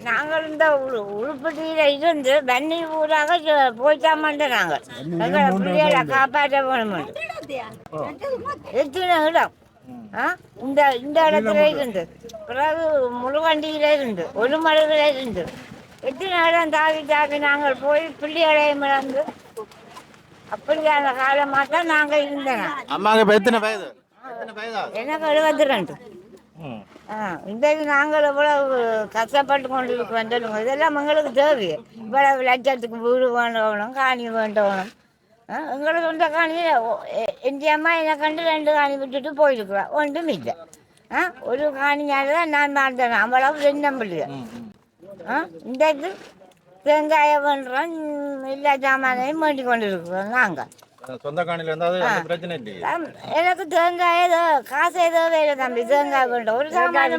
நாங்கள் இந்த உருப்படியில் இருந்து வன்னி ஊராக போய்த்தாமன்ற நாங்கள் எங்களை பிள்ளைகளை காப்பாற்ற வேணும். எத்தனை இடம் இந்த இந்த இடத்துல இருந்து, பிறகு முழுவண்டியில இருந்து, ஒரு மலையில இருந்து எத்தனை இடம் தாவி தாவி நாங்கள் போய் பிள்ளைகளையும் இழந்து அப்படியான காலமாக தான் நாங்கள் இருந்தோம். அம்மாவுக்கு எத்தனை வயது? எனக்கு 72. இன்றைக்கு நாங்கள் இவ்வளவு கஷ்டப்பட்டு கொண்டு இருக்கிறோம். இதெல்லாம் எங்களுக்கு தேவை. இவ்வளவு லட்சத்துக்கு வீடு வேண்டணும், காணி வேண்டணும். எங்களுக்கு சொந்த காணியில் என் அம்மா என்னை கண்டு 2 காணி விட்டுட்டு போயிருக்குறேன். ஒன்றும் இல்லை. ஒரு காணியால் தான் நான் வாழ்ந்தேன். அவ்வளவு ரெண்டம்பிள்ளைய இன்றைக்கு தேங்காயை வேண்டுறோம், எல்லா சாமானையும் வேண்டி கொண்டு இருக்கிறோம். நாங்கள் சொந்த காணியில் இருந்தால் பிரச்சனை இல்லை. எனக்கு தேங்காய் ஏதோ காசு ஏதோ வேலை தம்பி, தேங்காய் வேண்டும் ஒரு சாமான்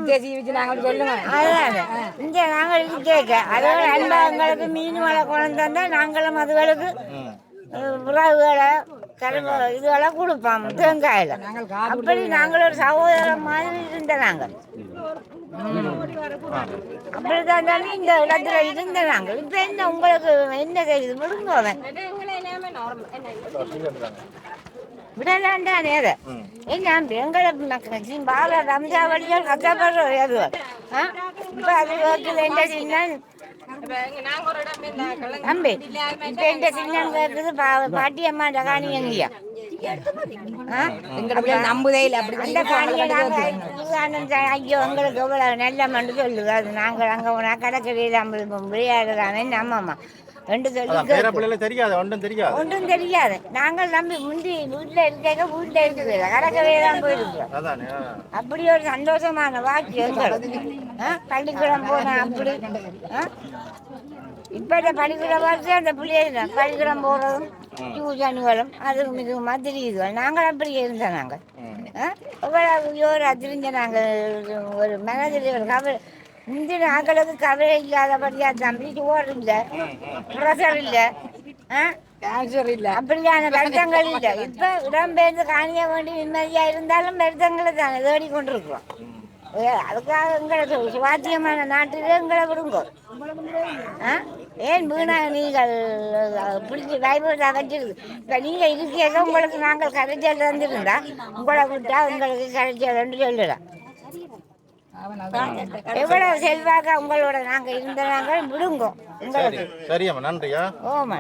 சொல்லுங்க. அதுதானே இங்கே நாங்கள் கேட்க அதோட அன்பா எங்களுக்கு மீன் வளை குழந்தை தந்தால் நாங்களும் அதுகளுக்கு உறவுகளை இதுவெல்லாம் கொடுப்போம் தேங்காயில். அப்படி நாங்கள் ஒரு சகோதரம் மாதிரி இருந்த நாங்கள் அப்படிதான் தானே இந்த இடத்துல இருந்த நாங்கள். இப்போ என்ன உங்களுக்கு என்ன தெரியுது? விடுங்க அவன் விடலாம் தானே. அதை என்ன எங்களை பால ரம்ஜாவளிகள் கஷ்டப்படுற இப்போ அது என்ன சின்ன தம்பி இப்போ எந்த சின்னம் கேட்குது பாட்டியம்மாண்ட காணி எங்கேயா நம்புதே இல்லை. அந்த காணியை நாங்கள் ஐயோ எங்களுக்கு எவ்வளவு நல்ல மண்டு சொல்லுது. அது நாங்கள் அங்கே போனால் கடற்கரையில் விளையாடுறானே நம்மம்மா ரெண்டு சொல்லி தெரியாது, ஒன்றும் தெரியாது, ஒன்றும் தெரியாது. நாங்கள் நம்பி முந்தி வீட்டில் இருக்க வீட்டில் இருக்குது கடற்கரையை தான் போயிருக்கிறோம். அப்படி ஒரு சந்தோஷமான வாழ்க்கை எங்களுக்கு. பள்ளிக்கூடம் போனேன் அப்படி. இப்போ இந்த பள்ளிக்கூடம் பார்த்து அந்த பிள்ளைங்க பள்ளிக்கூடம் போகிறதும் டியூஷனுகளும் அது மிகவும் தெரியுது. நாங்கள் அப்படி இருந்தோம். நாங்கள் எவ்வளோ தெரிஞ்ச நாங்கள் ஒரு மனதில் ஒரு கவலை. இந்த நாங்களுக்கு கவலை இல்லாதபடியா தம்பி, சோறு இல்லை, ப்ரெஷர் இல்லை, அப்படியான வருத்தங்கள் இல்லை. இப்போ இடம்பெயர்ந்து காணிய வேண்டி நிம்மதியாக இருந்தாலும் வருத்தங்களை தானே தேடி கொண்டிருக்கிறோம். அதுக்காக எங்களை சுவாத்தியமான நாட்டிலே எங்களை விடுங்கோ. ஏன் வீணா நீங்கள் பிடிச்சி பயப்பட வச்சிருக்கு? இப்போ நீங்கள் இருக்கீங்க, உங்களுக்கு நாங்கள் கரைச்சல் தந்துருந்தா உங்களை விட்டா உங்களுக்கு கரைச்சல் சொல்லலாம். எவ்வளவு செல்வாக்கா உங்களோட நாங்கள் இருந்த நாங்கள் விடுங்கோ. உங்களுக்கு சரியம்மா, நன்றியா. ஓமா.